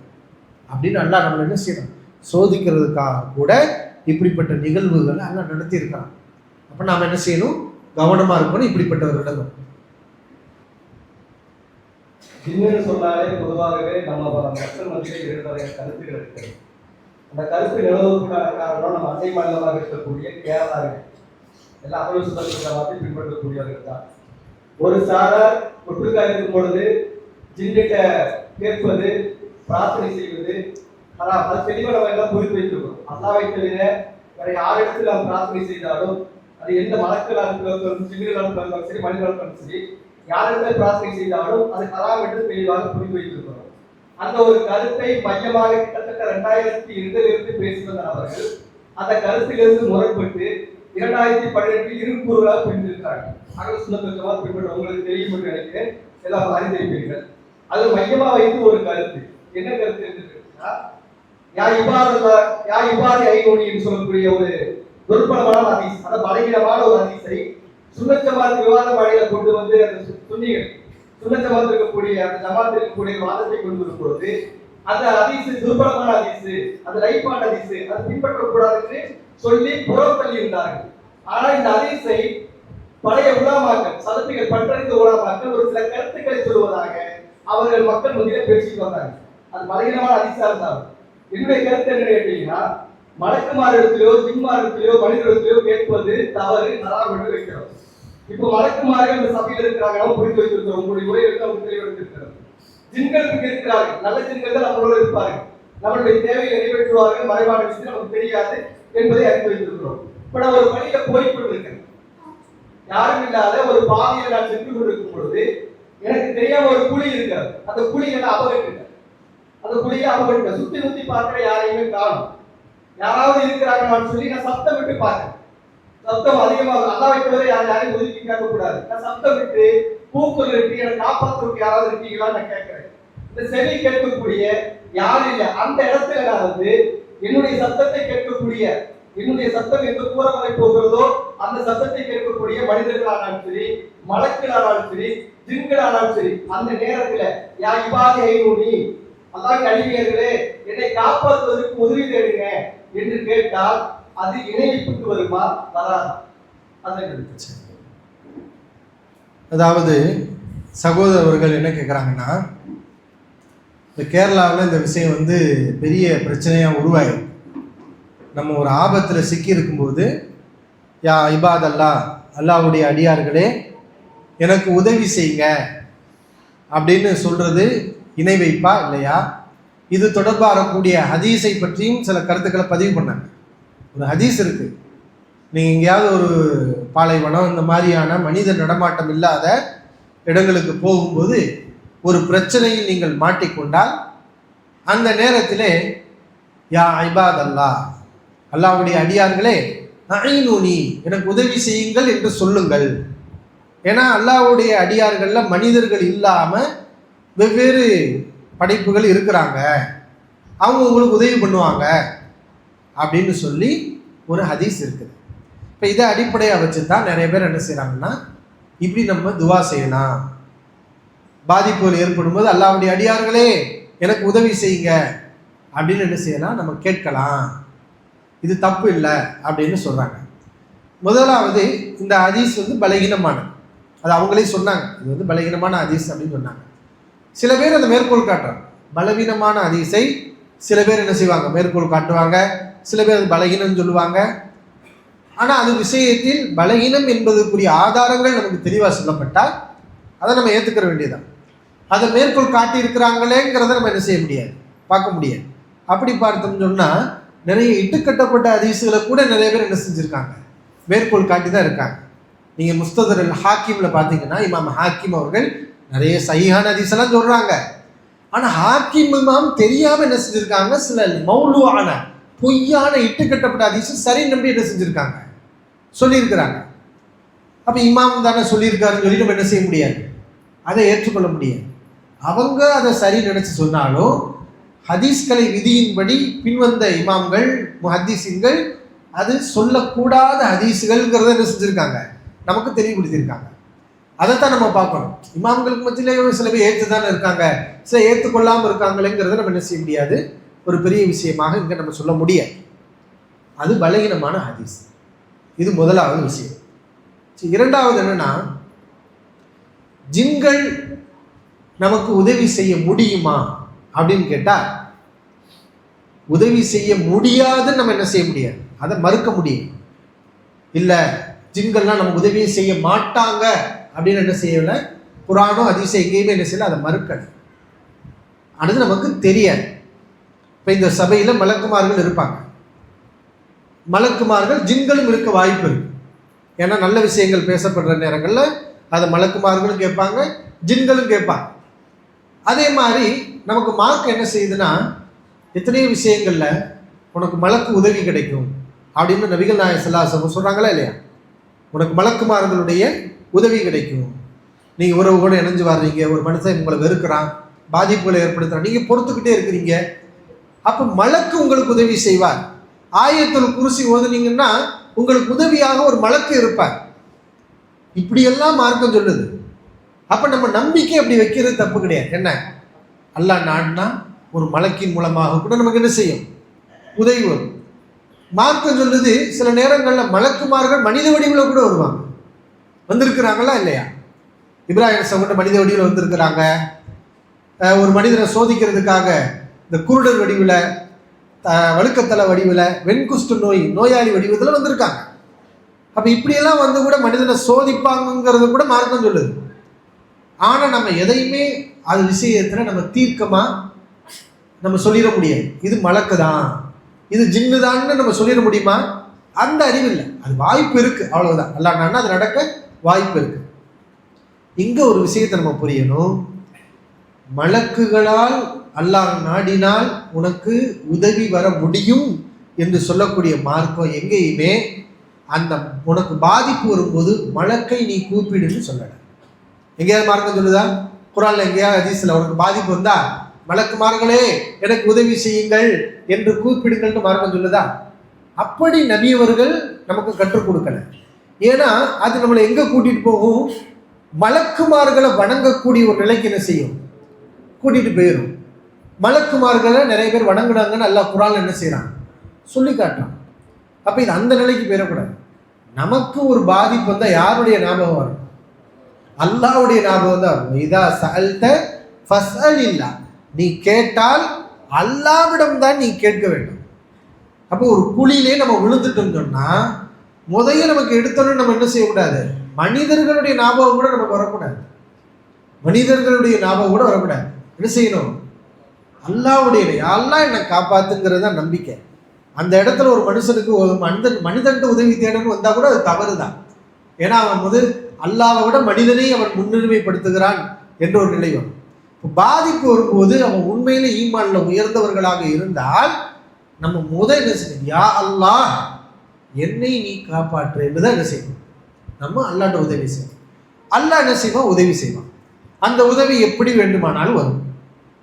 அப்படின்னு அல்லாஹ் நம்ம என்ன செய்யணும்? சோதிக்கிறதுக்காக கூட இப்படிப்பட்ட நிகழ்வுகளை அல்லாஹ் நடத்தி இருக்கிறான். அப்ப நாம என்ன செய்யணும்? கவனமா இருக்கணும் இப்படிப்பட்டவர்களிடம். ஜின்னு சொன்னாலே பொதுவாகவே நம்ம மக்கள் மத்தியில் 2 வகையான கருத்துக்கள் இருக்கு. அந்த கருத்து நிலவுவதற்கான காரணம் நம்ம அண்டை மாநிலமாக இருக்கக்கூடிய கேரளா எல்லாம் அகல் சுத்தத்தை மாதிரி பின்பற்றக்கூடியவர்கள் தான். ஒரு சாரார் ஒற்றுக்காக இருக்கும் பொழுது ஜின்னிட்ட கேட்பது, பிரார்த்தனை செய்வது, அது தெளிவாக நம்ம எல்லாம் புரிந்து வைத்திருக்கிறோம். அல்லாஹ்வை தவிர வேற யாரிடத்தில் நாம் பிரார்த்தனை செய்தாலும் அது எந்த மலக்களாக இருந்தாலும் ஜின்னுகளாக இருந்தாலும் சரி, மனிதர்களாக இருந்தாலும் சரி, யாரிடத்தில் பிரார்த்தனை செய்தாலும் அது ஹராம் என்று தெளிவாக புரிந்து வைத்திருக்கிறோம். அந்த ஒரு கருத்தை மையமாக கிட்டத்தட்ட 2002 பேசி வந்த அவர்கள் அந்த கருத்திலிருந்து முரண்பட்டு 2018 இருக்கூறுகளாக பிரிந்திருக்கிறார்கள். அகல் சுன்னத்துல் ஜமாத் பின்பற்ற உங்களுக்கு தெரியும் என்று நினைக்கிறேன், எல்லாம் அறிந்திருப்பீர்கள். அது மையமா வைத்து ஒரு கருத்து, என்ன கருத்து இருக்குன்னா, யா இபாதி ஐநூனி என்று சொல்லக்கூடிய ஒரு துர்பலமான ஹதீஸ், அந்த பலகீனமான ஒரு ஹதீஸை சுன்னத் ஜமாத் விவாத வழியில கொண்டு வந்து அந்த சுன்னிகள் சுன்னத் ஜமாத் இருக்கக்கூடிய அந்த ஜமாத் இருக்கக்கூடிய வாதத்தை கொண்டு வரும் பொழுது அந்த ஹதீஸ் துர்பலமான ஹதீஸ், அந்த ரைப்பான ஹதீஸ், அது பின்பற்றக்கூடாது என்று சொல்லி புறத்தள்ளி இருந்தார்கள். ஆனால் இந்த ஹதீஸை பழைய உலமாக்கள், சலபிகள், பற்றறிந்த உலமாக்கள் ஒரு சில கருத்துக்களை சொல்வதாக அவர்கள் மக்கள் மத்தியில பேசிட்டு வந்தாங்க. அது பலகீனமான ஹதீஸா இருந்தாலும் என்னுடைய கருத்து என்ன கேட்டீங்கன்னா, மலக்குமாரிடத்திலோ ஜின்மாரிடத்திலோ மனிதரிடத்திலோ கேட்பது தவறு, ஹராம் என்று வைக்கிறோம். இப்போ மலக்குமார்கள் இந்த சபையில் இருக்கிறாங்க, நம்ம புரிந்து வைத்திருக்கிறோம், உங்களுடைய உரைகளுக்கு அவங்க தெளிவெடுத்திருக்கிறோம். ஜின்களுக்கு இருக்கிறார்கள், நல்ல ஜின்கள் தான் நம்மளோட இருப்பார்கள், நம்மளுடைய தேவையை நிறைவேற்றுவார்கள், மறைவான விஷயம் நமக்கு தெரியாது என்பதை அறிந்து வைத்திருக்கிறோம். இப்ப நான் ஒரு வழியில போய்கொண்டிருக்கேன், யாரும் இல்லாத ஒரு பாதையில நான் சென்று கொண்டிருக்கும் பொழுது எனக்கு தெரியாம ஒரு குழி இருக்கிறது. அந்த குழியை நான் அபகரிட்டேன், அந்த குழியை அபகரிட்டேன். சுத்தி சுத்தி பார்க்கிற யாரையுமே காணும், யாராவது இருக்கிறாங்கன்னு சொல்லி நான் சத்தம் விட்டு பார்த்தேன். சத்தம் அதிகமாக, அல்லாஹ்வை தவிர யாரையும் ஒதுக்கி கேட்கக்கூடாது. நான் சத்தம் விட்டு பூக்கள் இருக்கு, என்னை காப்பாற்றுறதுக்கு யாராவது இருக்கீங்களான்னு நான் கேட்கிறேன். இந்த செவி கேட்கக்கூடிய யாரும் இல்லை. அந்த இடத்துல நான் வந்து என்னுடைய சத்தத்தை கேட்கக்கூடிய, என்னுடைய சத்தம் எந்த தூரம் போகிறதோ அந்த சத்தத்தை கேட்கக்கூடிய மனிதர்களானாலும் சரி, மலக்குகளானாலும் சரி, ஜின்களானாலும் சரி, அந்த நேரத்துல யா இபாதி ஐநூனி, அல்லாஹ்வின் அடிமையர்களே என்னை காப்பாற்றுவதற்கு உதவி தேடுங்க என்று கேட்டால் அது இணைப்புக்கு வருமா, வராது? அதாவது சகோதரர்கள் என்ன கேட்குறாங்கன்னா, இந்த கேரளாவில் இந்த விஷயம் வந்து பெரிய பிரச்சனையாக உருவாயிருக்கு. நம்ம ஒரு ஆபத்தில் சிக்கி இருக்கும்போது யா இபாத் அல்லாஹ்வுடைய அடியார்களே எனக்கு உதவி செய்யுங்க அப்படின்னு சொல்றது இணை வைப்பா இல்லையா? இது தொடர்பாக வரக்கூடிய ஹதீஸை பற்றியும் சில கருத்துக்களை பதிவு பண்ணாங்க. ஒரு ஹதீஸ் இருக்கு, நீங்க எங்கேயாவது ஒரு பாலைவனம் இந்த மாதிரியான மனித நடமாட்டம் இல்லாத இடங்களுக்கு போகும்போது ஒரு பிரச்சனையில் நீங்கள் மாட்டிக்கொண்டால் அந்த நேரத்திலே யா இபாத் அல்லாஹ்வுடைய அடியார்களே அஈனூனி எனக்கு உதவி செய்யுங்கள் என்று சொல்லுங்கள். ஏன்னா அல்லாஹ்வுடைய அடியார்கள்ல மனிதர்கள் இல்லாம வெவ்வேறு படைப்புகள் இருக்கிறாங்க, அவங்க உங்களுக்கு உதவி பண்ணுவாங்க அப்படின்னு சொல்லி ஒரு ஹதீஸ் இருக்குது. இப்போ இதை அடிப்படையாக வச்சு தான் நிறைய பேர் என்ன செய்கிறாங்கன்னா, இப்படி நம்ம துவா செய்யலாம், பாதிப்புகள் ஏற்படும் போது அல்லாஹ்வுடைய அடியார்களே எனக்கு உதவி செய்யுங்க அப்படின்னு என்ன செய்யலாம், நம்ம கேட்கலாம், இது தப்பு இல்லை அப்படின்னு சொல்கிறாங்க. முதலாவது இந்த ஹதீஸ் வந்து பலகீனமானது, அது அவங்களே சொன்னாங்க, இது வந்து பலகீனமான ஹதீஸ் அப்படின்னு சொன்னாங்க. சில பேர் அந்த மேற்கோள் காட்டுறாங்க, பலவீனமான ஹதீஸை சில பேர் என்ன செய்வாங்க, மேற்கோள் காட்டுவாங்க, சில பேர் அது பலகீனம் சொல்லுவாங்க. ஆனால் அது விஷயத்தில் பலகீனம் என்பதற்குரிய ஆதாரங்கள் நமக்கு தெளிவாக சொல்லப்பட்டால் அதை நம்ம ஏற்றுக்கிற வேண்டியதான். அதை மேற்கோள் காட்டி இருக்கிறாங்களேங்கிறத நம்ம என்ன செய்ய முடியாது, பார்க்க முடியாது. அப்படி பார்த்தோம்னு சொன்னால் நிறைய இட்டுக்கட்டப்பட்ட ஹதீஸுகளை கூட நிறைய பேர் என்ன செஞ்சுருக்காங்க, மேற்கோள் காட்டி தான் இருக்காங்க. நீங்கள் முஸ்ததர் ஹாக்கிம்ல பார்த்தீங்கன்னா இமாம் ஹாக்கிம் அவர்கள் நிறைய சஹீஹான ஹதீஸெல்லாம் சொல்கிறாங்க. ஆனால் ஹாக்கிம் இமாம் தெரியாமல் என்ன செஞ்சுருக்காங்க, சில மௌலுவான பொய்யான இட்டுக்கட்டப்பட்ட ஹதீஸை சரி நம்பி என்ன செஞ்சுருக்காங்க, சொல்லியிருக்கிறாங்க. அப்போ இமாம் தானே சொல்லியிருக்காருன்னு சொல்லி நம்ம என்ன செய்ய முடியாது, அதை ஏற்றுக்கொள்ள முடியாது. அவங்க அதை சரி நினைச்சு சொன்னாலும் ஹதீஸ்களை விதியின்படி பின்வந்த இமாம்கள் முஹத்திஸீன்கள் அது சொல்லக்கூடாத ஹதீஸுகள்ங்கிறத என்ன செஞ்சுருக்காங்க, நமக்கு தெளிவுபடுத்தியிருக்காங்க. அதைத்தான் நம்ம பார்க்கணும். இமாம்களுக்கு மத்தியிலே சில பேர் ஏற்று தானே இருக்காங்க, சில ஏற்றுக்கொள்ளாமல் இருக்காங்களேங்கிறத நம்ம என்ன செய்ய முடியாது, ஒரு பெரிய விஷயமாக இங்கே நம்ம சொல்ல முடியாது. அது பலகீனமான ஹதீஸ். இது முதலாவது விஷயம். இரண்டாவது என்னன்னா, ஜின்கள் நமக்கு உதவி செய்ய முடியுமா அப்படின்னு கேட்டா, உதவி செய்ய முடியாதுன்னு நம்ம என்ன செய்ய முடியாது, அதை மறுக்க முடியும். இல்லை ஜின்கள்லாம் நமக்கு உதவியை செய்ய மாட்டாங்க அப்படின்னு என்ன செய்யலை, குரானோ ஹதீஸோ எங்கேயுமே என்ன செய்யலை, அதை மறுக்கலை. அது நமக்கு தெரியாது. இப்போ இந்த சபையில் மலக்குமார்கள் இருப்பாங்க, மலக்குமார்கள் ஜின்களும் இருக்க வாய்ப்பு இருக்கு. ஏன்னா நல்ல விஷயங்கள் பேசப்படுற நேரங்களில் அதை மலக்குமார்களும் கேட்பாங்க, ஜின்களும் கேட்பாங்க. அதே மாதிரி நமக்கு மார்க் என்ன செய்யுதுன்னா, எத்தனையோ விஷயங்கள்ல உனக்கு மலக்கு உதவி கிடைக்கும் அப்படின்னு நபிகள் நாயகம் ஸல்லல்லாஹு அலைஹி வஸல்லம் சொல்றாங்களா இல்லையா? உனக்கு மலக்குமார்களுடைய உதவி கிடைக்கும். நீங்க உறவு கூட இணைஞ்சு வர்றீங்க, ஒரு மனுஷன் உங்களை வெறுக்கிறான், பாதிப்புகளை ஏற்படுத்துறான், நீங்க பொறுத்துக்கிட்டே இருக்கிறீங்க, அப்ப மலக்கு உங்களுக்கு உதவி செய்வார். ஆயத்துல் குர்சி ஓதுனீங்கன்னா உங்களுக்கு உதவியாக ஒரு மலக்கு இருப்பார். இப்படியெல்லாம் மார்க்கம் சொல்லுது. அப்ப நம்ம நம்பிக்கை அப்படி வைக்கிறது தப்பு கிடையாது. என்ன, அல்லாஹ் நாடினா ஒரு மலக்கின் மூலமாக கூட நமக்கு என்ன செய்யும், உதவி வரும். மார்க்கம் சொல்லுது சில நேரங்களில் மலக்குமார்கள் மனித வடிவில் கூட வருவாங்க. வந்திருக்கிறாங்களா இல்லையா? இப்ராஹிம் சகோதரர் மனித வடிவில் வந்திருக்கிறாங்க. ஒரு மனிதனை சோதிக்கிறதுக்காக இந்த குருடர் வடிவில், வழுக்கத்தலை வடிவில், வெண்குஷ்டு நோயாளி வடிவத்தில் வந்திருக்காங்க. அப்போ இப்படியெல்லாம் வந்து கூட மனிதனை சோதிப்பாங்கிறது கூட மார்க்கம் சொல்லுது. ஆனால் நம்ம எதையுமே அது விஷயத்தில் நம்ம தீர்க்கமாக நம்ம சொல்லிட முடியாது. இது மலக்கு தான், இது ஜின்னு தான்னு நம்ம சொல்லிட முடியுமா? அந்த அறிவு இல்லை. அது வாய்ப்பு இருக்கு, அவ்வளவுதான். அல்லாஹ் அது நடக்க வாய்ப்பு இருக்கு. இங்க ஒரு விஷயத்தை நம்ம புரியணும். மலக்குகளால் அல்லாஹ் நாடினால் உனக்கு உதவி வர முடியும் என்று சொல்லக்கூடிய மார்க்கம் எங்கேயுமே அந்த உனக்கு பாதிப்பு வரும்போது மலக்கை நீ கூப்பிடுன்னு சொல்லல. எங்கேயாவது மார்க்கம் சொல்லுதா? குரான்ல எங்கேயாவது ஹதீஸ்ல உனக்கு பாதிப்பு வந்தா மலக்குமார்களே எனக்கு உதவி செய்யுங்கள் என்று கூப்பிடுங்கள்னு மார்க்கம் சொல்லுதா? அப்படி நபியவர்கள் நமக்கு கற்றுக் கொடுக்கல. ஏன்னா அது நம்மளை எங்க கூட்டிட்டு போகும், மலக்குமார்களை வணங்கக்கூடிய ஒரு நிலைக்கு என்ன செய்யும், கூட்டிட்டு போயிடும். மலக்குமார்களை நிறைய பேர் வணங்குனாங்கன்னு அல்லாஹ் குரான்ல என்ன செய்யறான், சொல்லி காட்டுறான். அப்ப இது அந்த நிலைக்கு போயிடக்கூடாது. நமக்கு ஒரு பாதிப்பு வந்தா யாருடைய ஞாபகம் வரும்? அல்லாஹ்வுடைய ஞாபகம் தான் வரும். இதா சஅல்த ஃபஸ்அலில்லா, நீ கேட்டால் அல்லாஹ்விடம் தான் நீ கேட்க வேண்டும். அப்போ ஒரு குழியிலே நம்ம விழுந்துட்டோம்னு சொன்னா முதல்ல நமக்கு எடுத்தோன்னு நம்ம என்ன செய்யக்கூடாது, மனிதர்களுடைய ஞாபகம் கூட நமக்கு வரக்கூடாது. மனிதர்களுடைய ஞாபகம் கூட வரக்கூடாது. என்ன செய்யணும், அல்லாஹ்வுடைய, அல்லாஹ் என்னை காப்பாத்துங்கிறது தான் நம்பிக்கை. அந்த இடத்துல ஒரு மனுஷனுக்கு மனிதன்ட்டு உதவி தேடன்னு வந்தா கூட அது தவறு தான். ஏன்னா அவன் அல்லாஹ்வை விட மனிதனை அவன் முன்னுரிமைப்படுத்துகிறான் என்ற ஒரு நிலை வரும். பாதிப்பு வரும்போது அவன் உண்மையிலே ஈமான்ல உயர்ந்தவர்களாக இருந்தால் நம்ம என்ன செய்யணும், யா அல்லாஹ் என்னை நீ காப்பாற்று என்றுதான் என்ன செய்யணும், நம்ம அல்லாஹ்ட்ட உதவி செய்யணும். அல்லாஹ் என்ன செய்வான், உதவி செய்வான். அந்த உதவி எப்படி வேண்டுமானாலும் வரும்.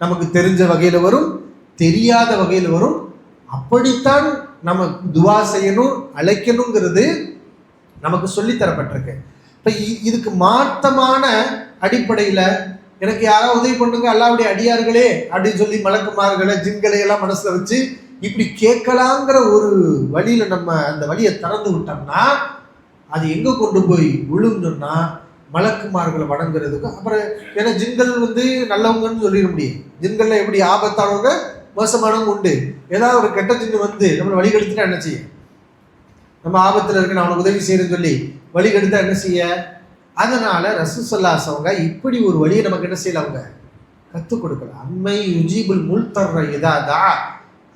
நமக்கு தெரிஞ்ச வகையில வரும், தெரியாத வகையில வரும். அப்படித்தான் நம்ம துவா செய்யணும், அழைக்கணுங்கிறது நமக்கு சொல்லித்தரப்பட்டிருக்கு. இப்ப இதுக்கு மாற்றமான அடிப்படையில எனக்கு யாராவது உதவி பண்ணுங்க அல்லாஹ்வுடைய அடியார்களே அப்படின்னு சொல்லி மலக்குமார்களை ஜின்களை எல்லாம் மனசுல வச்சு இப்படி கேட்கலாங்கிற ஒரு வழியில நம்ம அந்த வழியை திறந்து விட்டோம்னா அது எங்க கொண்டு போய் விழுந்தோம்னா மலக்குமார்களை வணங்குறதுக்கு அப்புறம். ஏன்னா ஜின்கள் நல்லவங்கன்னு சொல்லிட முடியும். ஜின்கள்ல எப்படி ஆபத்தானவங்க மோசமானவங்க உண்டு. ஏதாவது ஒரு கெட்ட ஜின்னு நம்மளை வழிகெடுத்துட்டா என்ன செய்ய, நம்ம ஆபத்துல இருக்கு நான் அவனுக்கு உதவி செய்யறேன்னு சொல்லி வழிகெடுத்தா என்ன செய்ய. அதனால ரசூல் ஸல்லல்லாஹு அலைஹி வஸல்லம் இப்படி ஒரு வழியை நமக்கு என்ன செய்யல, அவங்க கற்றுக் கொடுக்கல. அம்மை யுஜீபுல் முல்தர்ர இதா தா,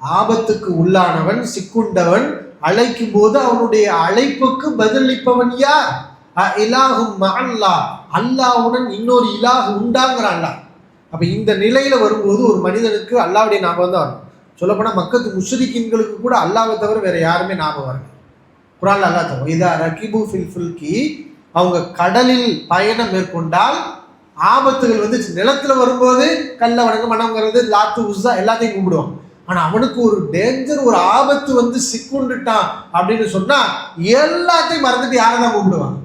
ஆபத்துக்கு உள்ளானவன் சிக்குண்டவன் அழைக்கும் போது அவனுடைய அழைப்புக்கு பதிலளிப்பவன் யார்? இலாஹும் மஅல்லாஹ், அல்லாஹ்வுடன் இன்னொரு இலாஹ் உண்டாங்கிறான்ல. அப்ப இந்த நிலையில வரும்போது ஒரு மனிதனுக்கு அல்லாஹ்வுடைய ஞாபகம் தான் வரும். சொல்லப்போனா மக்கத்து முஷ்ரிக்கீன்களுக்கு கூட அல்லாஹ்வை தவிர வேற யாருமே ஞாபகம் வரல. குர்ஆன்ல அல்லாஹ் சொல்றான், இதா ரகிபு ஃபில் ஃபுல்கி, அவங்க கடலில் பயணம் மேற்கொண்டால் ஆபத்துகள் நிலத்துல வரும்போது கல்ல வணங்க மனங்கிறது லாத்து உஸ்ஸா எல்லாத்தையும் கும்பிடுவான். ஆனா அவனுக்கு ஒரு டேஞ்சர், ஒரு ஆபத்து சிக்குண்டுட்டான் அப்படின்னு சொன்னா எல்லாத்தையும் மறந்துட்டு யாரை தான் கூப்பிடுவான்,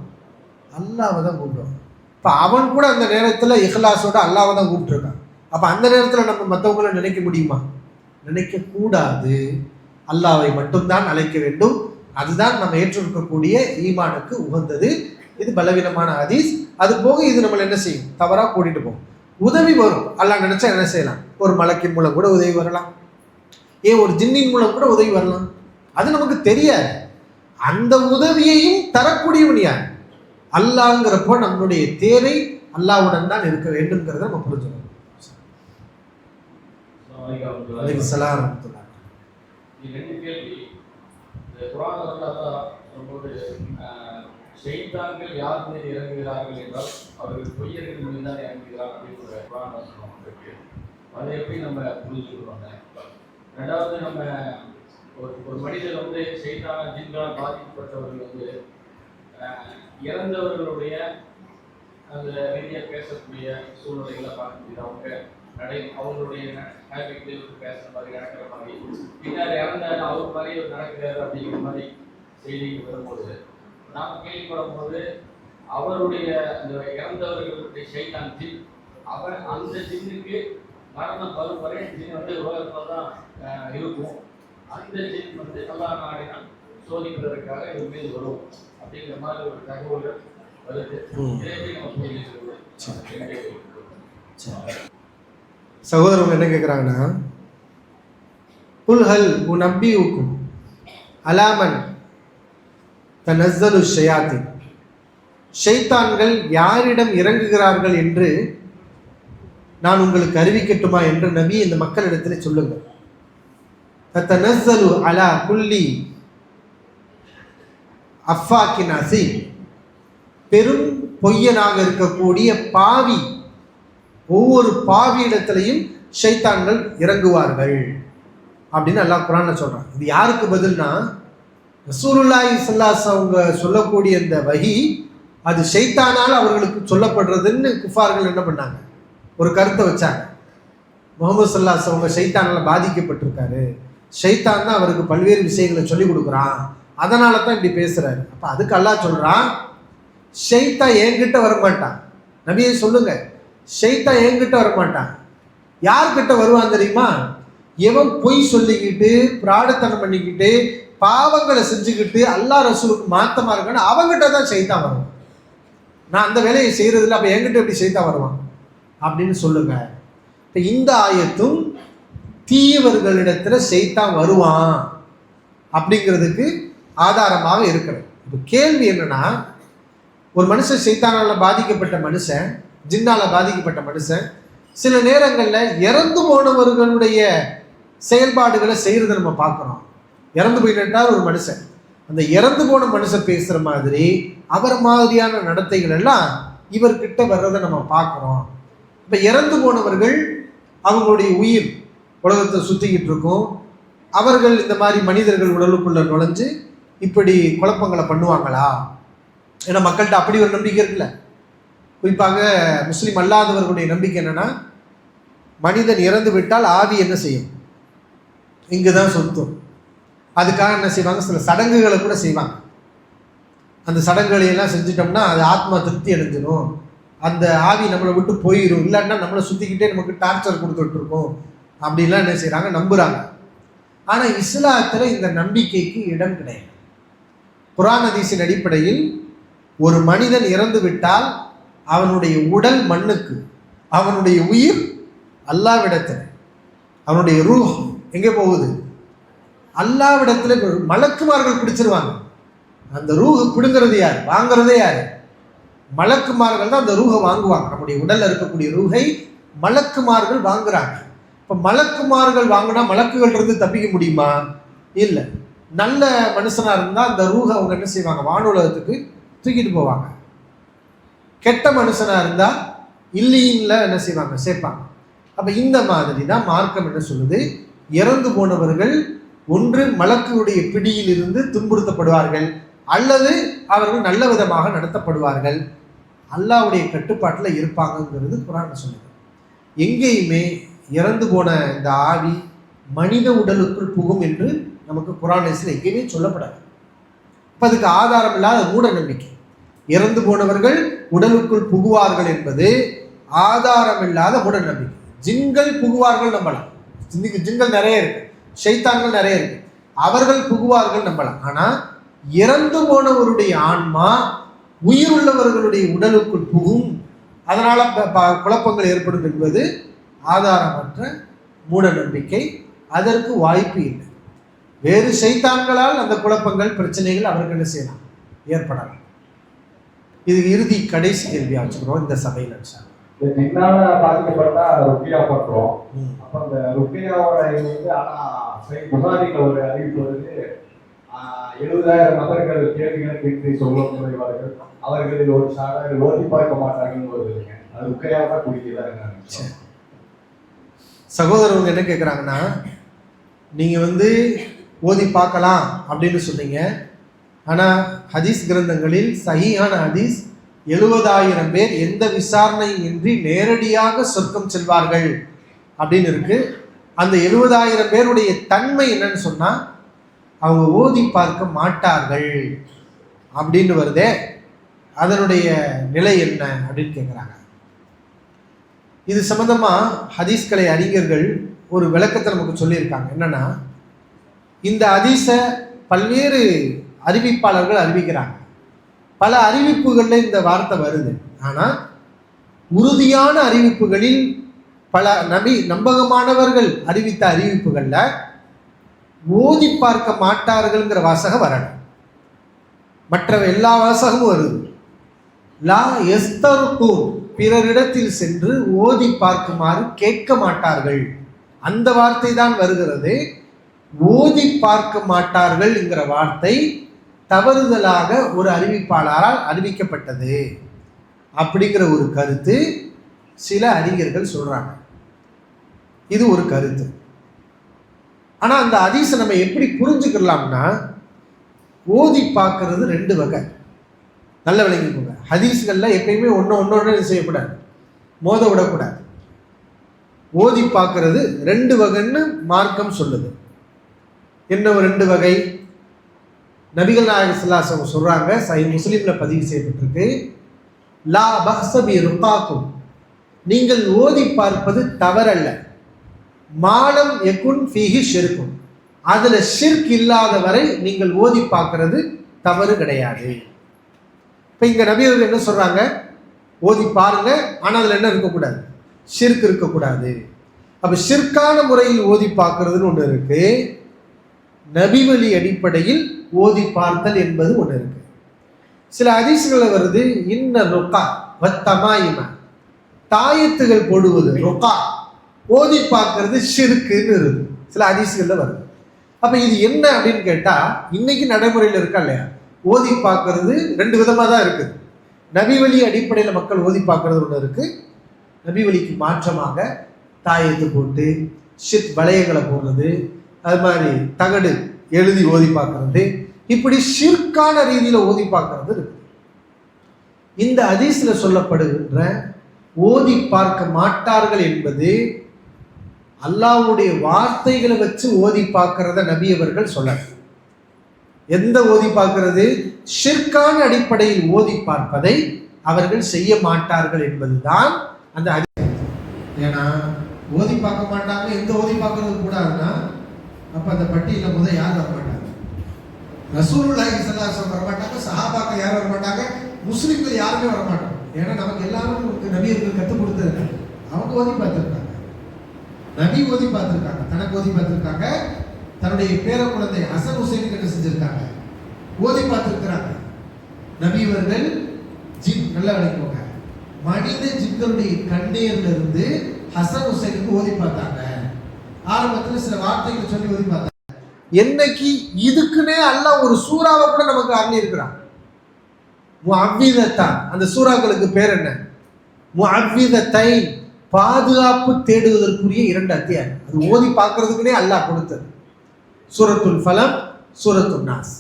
அல்லாஹ்வை தான் கூப்பிடுவான். இப்ப அவன் கூட அந்த நேரத்துல இஹ்லாஸோட அல்லாஹ்வை தான் கூப்பிட்டுருக்கான். அப்ப அந்த நேரத்துல நம்ம மற்றவங்களை நினைக்க முடியுமா? நினைக்க கூடாது. அல்லாஹ்வை மட்டும்தான் அழைக்க வேண்டும். அதுதான் நம்ம ஏற்றிருக்கக்கூடிய ஈமானுக்கு உகந்தது. இது பலவீனமான ஹதீஸ். அது போக இது நம்மளை என்ன செய்யும், தவறா கூட்டிட்டு போகும். உதவி வரும். அல்லாஹ் நினைச்சா என்ன செய்யலாம், ஒரு மலக்கின் மூலம் கூட உதவி வரலாம், ஏன் ஒரு ஜின்னின் மூலம் கூட உதவி வரலாம், அது நமக்கு தெரியாது. அந்த உதவியையும் தரக்கூடியவன் யார்? அல்லாஹ்ங்கிறப்போ நம்மளுடைய தேவை அல்லாஹ்வுடன் தான் இருக்க வேண்டும்ங்கிறத நம்ம புரிஞ்சுக்கணும். ஷைத்தான்கள் யார் மீது இறங்குகிறார்கள் என்றால் அவர்கள் பொய்யர்கள் மீது தான் இறங்குகிறார் அப்படின்னு ஒரு குர்ஆன் வசனம் இருக்கு. அதை எப்படி நம்ம புரிஞ்சுக்கிறோம்? ரெண்டாவது, நம்ம ஒரு மனிதர் வந்து ஷைத்தான ஜின்களால் பாதிக்கப்பட்டவர்கள் இறந்தவர்களுடைய அந்த ரீதியாக பேசக்கூடிய சூழ்நிலைகளை பார்க்க முடியுது. அவங்களுடைய ஹேபிட் பேசுற மாதிரி நடக்கிற மாதிரி, பின்னர் இறந்தாரு அவர் மாதிரி நடக்கிறாரு அப்படிங்கிற மாதிரி செய்திகள் வரும்போது நாம் கேள்விப்படும் போது அவருடைய அந்த இறந்தவர்களுடைய ஷைத்தான் ஜின், அவர் அந்த ஜின்னுக்கு மரணம் வரும் வரை ஜின் உலகத்துல தான் இருக்கும். அந்த ஜின் அல்லாஹ் நாடினால் சோதிப்பதற்காக இது மீது வரும் அப்படிங்கிற மாதிரி ஒரு தகவல்கள் வருது. இதை நம்ம புரிஞ்சுக்கிறது. சகோதரங்க என்ன கேட்குறாங்கன்னா, குல்ஹல் உநப்பியுக்கும் அலாமன் தனஸ்ஸலு ஷயாத்தீன், ஷைத்தான்கள் யாரிடம் இறங்குகிறார்கள் என்று நான் உங்களுக்கு அறிவிக்கட்டுமா என்று நபி இந்த மக்களிடத்தில் சொல்லுங்கள். தனஸ்ஸலு அலா குல்லி அஃபாக்கின் அஸீம், பெரும் பொய்யனாக இருக்கக்கூடிய பாவி, ஒவ்வொரு பாவி இடத்திலையும் ஷைத்தான்கள் இறங்குவார்கள் அப்படின்னு அல்லாஹ் குர்ஆன்ல சொல்றான். இது யாருக்கு பதில்னா, ரசூலுல்லாஹி ஸல்லல்லாஹு அலைஹி அவங்க சொல்லக்கூடிய இந்த வஹி அது ஷைத்தானால் அவர்களுக்கு சொல்லப்படுறதுன்னு குஃபார்கள் என்ன பண்ணாங்க, ஒரு கருத்தை வச்சாங்க. முகமது ஸல்லல்லாஹு அலைஹி அவங்க ஷைத்தானால் பாதிக்கப்பட்டிருக்காரு, ஷைத்தான் தான் அவருக்கு பல்வேறு விஷயங்களை சொல்லி கொடுக்குறான், அதனால தான் இப்படி பேசுறாரு. அப்போ அதுக்கு அல்லாஹ் சொல்றான், ஷைத்தான் என்கிட்ட வரமாட்டான். நபியை சொல்லுங்க, ஷைத்தான் என்கிட்ட வரமாட்டான். யார்கிட்ட வருவான் தெரியுமா? எவன் பொய் சொல்லிக்கிட்டு பிராடத்தனம் பண்ணிக்கிட்டு பாவங்களை செஞ்சுக்கிட்டு அல்லாஹ் ரசூலுக்கு மாத்தமா இருக்கான்னு அவங்ககிட்ட தான் ஷைத்தான் வருவான். நான் அந்த வேலையை செய்யறதில்ல, அப்போ என்கிட்ட எப்படி ஷைத்தான் வருவான் அப்படின்னு சொல்லுங்க. இப்போ இந்த ஆயத்தும் தீயவர்களிடத்துல ஷைத்தான் வருவான் அப்படிங்கிறதுக்கு ஆதாரமாக இருக்கிறது. இப்போ கேள்வி என்னன்னா, ஒரு மனுஷன் ஷைத்தானால பாதிக்கப்பட்ட மனுஷன், ஜின்னால பாதிக்கப்பட்ட மனுஷன் சில நேரங்களில் இறந்து போனவர்களுடைய செயல்பாடுகளை செய்யறதை நம்ம பார்க்குறோம். இறந்து போயிட்டார் ஒரு மனுஷன், அந்த இறந்து போன மனுஷன் பேசுகிற மாதிரி அவர் மாதிரியான நடத்தைகள் எல்லாம் இவர்கிட்ட வர்றதை நம்ம பார்க்குறோம். இப்போ இறந்து போனவர்கள் அவங்களுடைய உயிர் உலகத்தை சுற்றிக்கிட்டு இருக்கும், அவர்கள் இந்த மாதிரி மனிதர்கள் உடலுக்குள்ள நுழைஞ்சு இப்படி குழப்பங்களை பண்ணுவாங்களா? ஏன்னா மக்கள்கிட்ட அப்படி ஒரு நம்பிக்கை இருக்குல்ல. குறிப்பாக முஸ்லீம் அல்லாதவர்களுடைய நம்பிக்கை என்னன்னா, மனிதன் இறந்து விட்டால் ஆவி என்ன செய்யும், இங்கு தான் சுத்தும். அதுக்காக என்ன செய்வாங்க, சில சடங்குகளை கூட செய்வாங்க. அந்த சடங்குகளை எல்லாம் செஞ்சிட்டோம்னா அது ஆத்மா திருப்தி அடைஞ்சிடும், அந்த ஆவி நம்மளை விட்டு போயிடும், இல்லைன்னா நம்மளை சுற்றிக்கிட்டே நமக்கு டார்ச்சர் கொடுத்துட்டு இருக்கோம் அப்படின்லாம் என்ன செய்கிறாங்க, நம்புகிறாங்க. ஆனால் இஸ்லாத்தில் இந்த நம்பிக்கைக்கு இடம் கிடையாது. குர்ஆன் ஹதீஸின் அடிப்படையில் ஒரு மனிதன் இறந்து விட்டால் அவனுடைய உடல் மண்ணுக்கு, அவனுடைய உயிர் அல்லாஹ்விடத்தில், அவனுடைய ரூஹ் எங்கே போகுது, அல்லாஹ்விடத்தில். மலக்குமார்கள் பிடிச்சிருவாங்க. அந்த ரூஹ் பிடுங்கிறது யார், வாங்குறதே யார்? மலக்குமார்கள் தான் அந்த ரூஹை வாங்குவாங்க. நம்முடைய உடல்ல இருக்கக்கூடிய ரூஹை மலக்குமார்கள் வாங்குறாங்க. இப்போ மலக்குமார்கள் வாங்கினா மலக்குகள் இருந்து தப்பிக்க முடியுமா? இல்லை. நல்ல மனுஷனா இருந்தால் அந்த ரூஹை அவங்க என்ன செய்வாங்க, வானுலகத்துக்கு தூக்கிட்டு போவாங்க. கெட்ட மனுஷனா இருந்தால் இல்லியின்ல என்ன செய்வாங்க, சேர்ப்பாங்க. அப்போ இந்த மாதிரி தான் மார்க்கம் என்ன சொல்லுது, இறந்து போனவர்கள் ஒன்று மலக்குடைய பிடியில் இருந்து துன்புறுத்தப்படுவார்கள், அல்லது அவர்கள் நல்ல விதமாக நடத்தப்படுவார்கள், அல்லாஹ்வுடைய கட்டுப்பாட்டில் இருப்பாங்கங்கிறது குர்ஆன் சொல்லுது. எங்கேயுமே இறந்து போன இந்த ஆவி மனித உடலுக்குள் புகும் என்று நமக்கு குர்ஆன் எங்கேயுமே சொல்லப்படாது. இப்போ அதுக்கு ஆதாரம் இல்லாத மூட நம்பிக்கை. இறந்து போனவர்கள் உடலுக்குள் புகுவார்கள் என்பது ஆதாரம் இல்லாத மூட நம்பிக்கை. ஜின்கள் புகுவார்கள் நம்பலாம், இன்னைக்கு ஜின்கள் நிறைய இருக்கு, ஷைத்தான்கள் நிறைய இருக்கு, அவர்கள் புகுவார்கள் நம்பலாம். ஆனால் இறந்து போனவருடைய ஆன்மா உயிர் உள்ளவர்களுடைய உடலுக்குள் புகும் அதனால குழப்பங்கள் ஏற்படும் என்பது ஆதாரமற்ற மூட நம்பிக்கை. அதற்கு வாய்ப்பு இல்லை. வேறு சைத்தான்களால் அந்த குழப்பங்கள் பிரச்சனைகள் அவர்கள் என்ன செய்யலாம், ஏற்படலாம். இது இறுதி கடைசி கேள்வியா வச்சுக்கிறோம் இந்த சபையில். என்னால பாதிக்கப்பட்டா ருக்கியா பண்றோம். அப்ப அந்த ருக்கியாவோட இது வந்து புகாரில ஒரு அறிவிப்பு வந்து 70,000 நபர்கள் கேள்விகள் கேட்டு சொல்ல முறைவார்கள், அவர்களில் ஒரு சாரார் ஓதி பார்க்க மாட்டாங்கன்னு வருதுங்க. அது ருக்கியா தான் குடிக்கிறாங்க. சகோதரவங்க என்ன கேட்குறாங்கன்னா, நீங்கள் வந்து ஓதி பார்க்கலாம் அப்படின்னு சொன்னீங்க. ஆனால் ஹதீஸ் கிரந்தங்களில் சஹீஹான ஹதீஸ் 70,000 பேர் எந்த விசாரணையும் இன்றி நேரடியாக சொர்க்கம் செல்வார்கள் அப்படின்னு இருக்கு. அந்த 70,000 பேருடைய தன்மை என்னன்னு சொன்னா, அவங்க ஓதி பார்க்க மாட்டார்கள் அப்படின்னு வருதே, அதனுடைய நிலை என்ன அப்படின்னு கேட்குறாங்க. இது சம்பந்தமா ஹதீஸ் கலை அறிஞர்கள் ஒரு விளக்கத்தை நமக்கு சொல்லியிருக்காங்க. என்னன்னா, இந்த ஹதீஸை பல்வேறு அறிவிப்பாளர்கள் அறிவிக்கிறாங்க. பல அறிவிப்புகளில் இந்த வார்த்தை வருது. ஆனால் உறுதியான அறிவிப்புகளில் பல நம்பகமானவர்கள் அறிவித்த அறிவிப்புகளில் ஓதி பார்க்க மாட்டார்கள்ங்கிற வாசகம் வரணும். மற்ற எல்லா வாசகமும் வருது. லா எஸ்தருக்கு, பிறரிடத்தில் சென்று ஓதி பார்க்குமாறு கேட்க மாட்டார்கள், அந்த வார்த்தை தான் வருகிறது. ஓதி பார்க்க மாட்டார்கள் என்கிற வார்த்தை தவறுதலாக ஒரு அறிவிப்பாளரால் அறிவிக்கப்பட்டது அப்படிங்கிற ஒரு கருத்து சில அறிஞர்கள் சொல்றாங்க. இது ஒரு கருத்து. ஆனா அந்த ஹதீஸை நம்ம எப்படி புரிஞ்சுக்கலாம்னா, ஓதி பார்க்கறது 2 வகை. நல்ல விளங்கிக்கோங்க. ஹதீஸ்கள்ல எப்பயுமே ஒன்னொன்னு செய்யக்கூடாது, மோத விடக்கூடாது. ஓதி பார்க்கறது 2 வகைன்னு மார்க்கம் சொல்லுது. என்ன ஒரு 2 வகை? நபிகள் நாயகம் ஸல்லல்லாஹு அலைஹி வஸல்லம் சொல்றாங்க, சஹீஹ் முஸ்லிம்ல பதிவு செய்யப்பட்டிருக்கு, லா பஅஸ பி ருகாக்கும், நீங்கள் ஓதி பார்ப்பது தவறல்ல, மாலம் யகுன் ஃபீஹி ஷிர்கும், அதுல ஷிர்க் இல்லாத வரை நீங்கள் ஓதி பார்க்கிறது தவறு கிடையாது. இப்ப இங்க நபி அவர்கள் என்ன சொல்றாங்க, ஓதி பாருங்க, ஆனா அதுல என்ன இருக்கக்கூடாது, ஷிர்க் இருக்கக்கூடாது. அப்ப ஷிர்கான முறையில் ஓதி பார்க்கறதுன்னு ஒன்று இருக்கு, நபி வழி அடிப்படையில் ஓதி பார்த்தல் என்பது ஒன்று இருக்கு. சில ஹதீஸ்களில் வருது, இன்ன ருகா வத்தமாயிம, தாயத்துகள் போடுவது ருகா, ஓதி பார்க்கறது ஷிர்க்குன்னு இருக்கு, சில ஹதீஸ்கள்ல வருது. அப்ப இது என்ன அப்படின்னு கேட்டா, இன்னைக்கு நடைமுறையில் இருக்கா இல்லையா, ஓதி பார்க்கறது 2 விதமா தான் இருக்குது. நபி வழி அடிப்படையில் மக்கள் ஓதி பார்க்கறது ஒன்று இருக்கு, நபி வழிக்கு மாற்றமாக தாயத்து போட்டு ஷிர்க் வளையங்களை போடுறது, அது மாதிரி தகடு எழுதி ஓதி பார்க்கறது, இப்படி ஷிர்கான ரீதியில ஓதி பார்க்கறது இருக்கு. இந்த ஹதீஸ்ல சொல்லப்படுகின்ற ஓதி பார்க்க மாட்டார்கள் என்பது அல்லாஹ்வுடைய வார்த்தைகளை வச்சு ஓதி பார்க்கிறத நபி அவர்கள் சொல்லல. எந்த ஓதி பார்க்கிறது, ஷிர்கான அடிப்படையில் ஓதி பார்ப்பதை அவர்கள் செய்ய மாட்டார்கள் என்பதுதான் அந்த ஹதீஸ். ஏன்னா ஓதி பார்க்க மாட்டாங்க, எந்த ஓதி பார்க்கறது கூடாதுன்னா அப்ப அந்த பட்டியல முதல் யார் வர மாட்டாங்க, ரசூலுல்லாஹி ஸல்லல்லாஹு அலைஹி வஸல்லம் வர மாட்டாங்க, சஹாபாக்கள் யாரும் வர மாட்டாங்க, முஸ்லிம்கள் யாருமே வர மாட்டாங்க. ஏன்னா நமக்கு எல்லாரும் நபியர்கள் கற்றுக் கொடுத்துருக்காங்க. அவங்க ஓதி பார்த்துருக்காங்க, நபி ஓதி பார்த்துருக்காங்க, தனக்கு ஓதி பார்த்துருக்காங்க, தன்னுடைய பேர குழந்தை ஹசன் ஹுசைனுக்கு என்ன செஞ்சிருக்காங்க, ஓதி பார்த்துருக்கிறாங்க. நபி அவர்கள் ஜின், நல்லா விளக்குவாங்க, மனித ஜின்களுடைய கண்ணீர்ல இருந்து ஹசன் ஹுசைனுக்கு ஓதி பார்த்தாங்க. ஆரம்பத்தில் சில வார்த்தைகளை சொல்லி ஓதி பார்த்தாங்க. என்னைக்கு இதுக்குன்னே அல்லாஹ் ஒரு சூறாவை கூட நமக்கு அருளி இருக்கிறான். முஅவ்விதத்தான், அந்த சூறாக்களுக்கு பேர் என்ன, முஅவ்விதத்தைன், பாதுகாப்பு தேடுவதற்குரிய 2 அத்தியாயம். அது ஓதி பார்க்கறதுக்குன்னே அல்லாஹ் கொடுத்தது. சூரத்துல் ஃபலக், சூரத்துல் நாஸ்.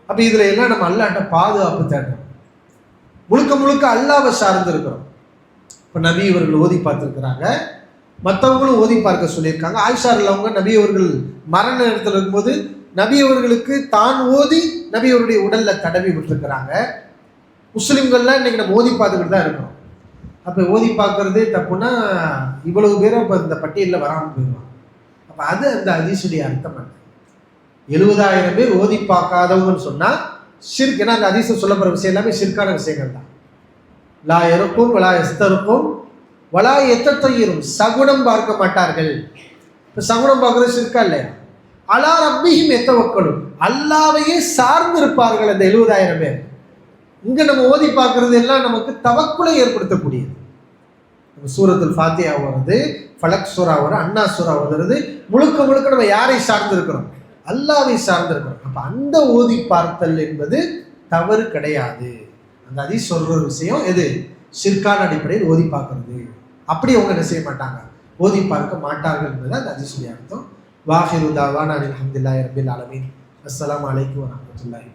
அப்ப இதுல எல்லாம் நம்ம அல்லாஹ்ட்ட பாதுகாப்பு தேடுறோம், முழுக்க முழுக்க அல்லாஹ்வை சார்ந்து இருக்கிறோம். இப்ப நபி அவர்கள் ஓதி பார்த்திருக்கிறாங்க, மற்றவங்களும் ஓதி பார்க்க சொல்லியிருக்காங்க. ஆயிஷா அவங்க நபி அவர்கள் மரண நேரத்தில் இருக்கும்போது நபி அவர்களுக்கு தான் ஓதி நபி அவருடைய உடல்ல தடவி விட்டுருக்கிறாங்க. முஸ்லிம்கள்லாம் இன்னைக்கு நம்ம ஓதி பார்த்துக்கிட்டு தான் இருக்கிறோம். அப்போ ஓதி பார்க்கறதே தப்புன்னா இவ்வளவு பேரும் இப்போ இந்த பட்டியலில் வராமல் போயிடுவாங்க. அப்போ அது அந்த ஹதீஸுடைய அர்த்தம் என்ன, 70,000 பேர் ஓதி பார்க்காதவங்கன்னு சொன்னால் ஷிர்க். ஏன்னா அந்த ஹதீஸில் சொல்லப்படுற விஷயம் எல்லாமே ஷிர்கான விஷயங்கள் தான். லா யருக்கும் வலா யஸ்தருக்கும் வலா யத்தத்தையிரும், சகுனம் பார்க்க மாட்டார்கள். இப்போ சகுனம் பார்க்கறது ஷிர்கா இல்லையா? அலா ரப்பிஹிம் யத்தவக்கலும், அல்லாவையே சார்ந்து இருப்பார்கள் அந்த 70,000 பேர். இங்க நம்ம ஓதி பார்க்கறது எல்லாம் நமக்கு தவக்குலை ஏற்படுத்தக்கூடியது. சூரத்துல் ஃபாத்திஹா வருது, ஃபலக் சூரா வரும், அன்னா சூரா வருது, முழுக்க முழுக்க நம்ம யாரை சார்ந்து இருக்கிறோம்? அல்லாவை சார்ந்து இருக்கிறோம். அப்ப அந்த ஓதி பார்த்தல் என்பது தவறு கிடையாது. அந்த ஹதீஸ் சொல்ற விஷயம் எது? ஷிர்கான அடிப்படையில் ஓதி பார்க்கறது. அப்படி அவங்க என்ன செய்ய மாட்டாங்க, ஓதி பார்க்க மாட்டார்கள் என்பது அந்த ஹதீஸுடைய அர்த்தம். வாஹிரு தாவானா அல்ஹம்துலில்லாஹி ரப்பில் ஆலமீன். அஸ்ஸலாமு அலைக்கும் வரஹ்மத்துல்லாஹி.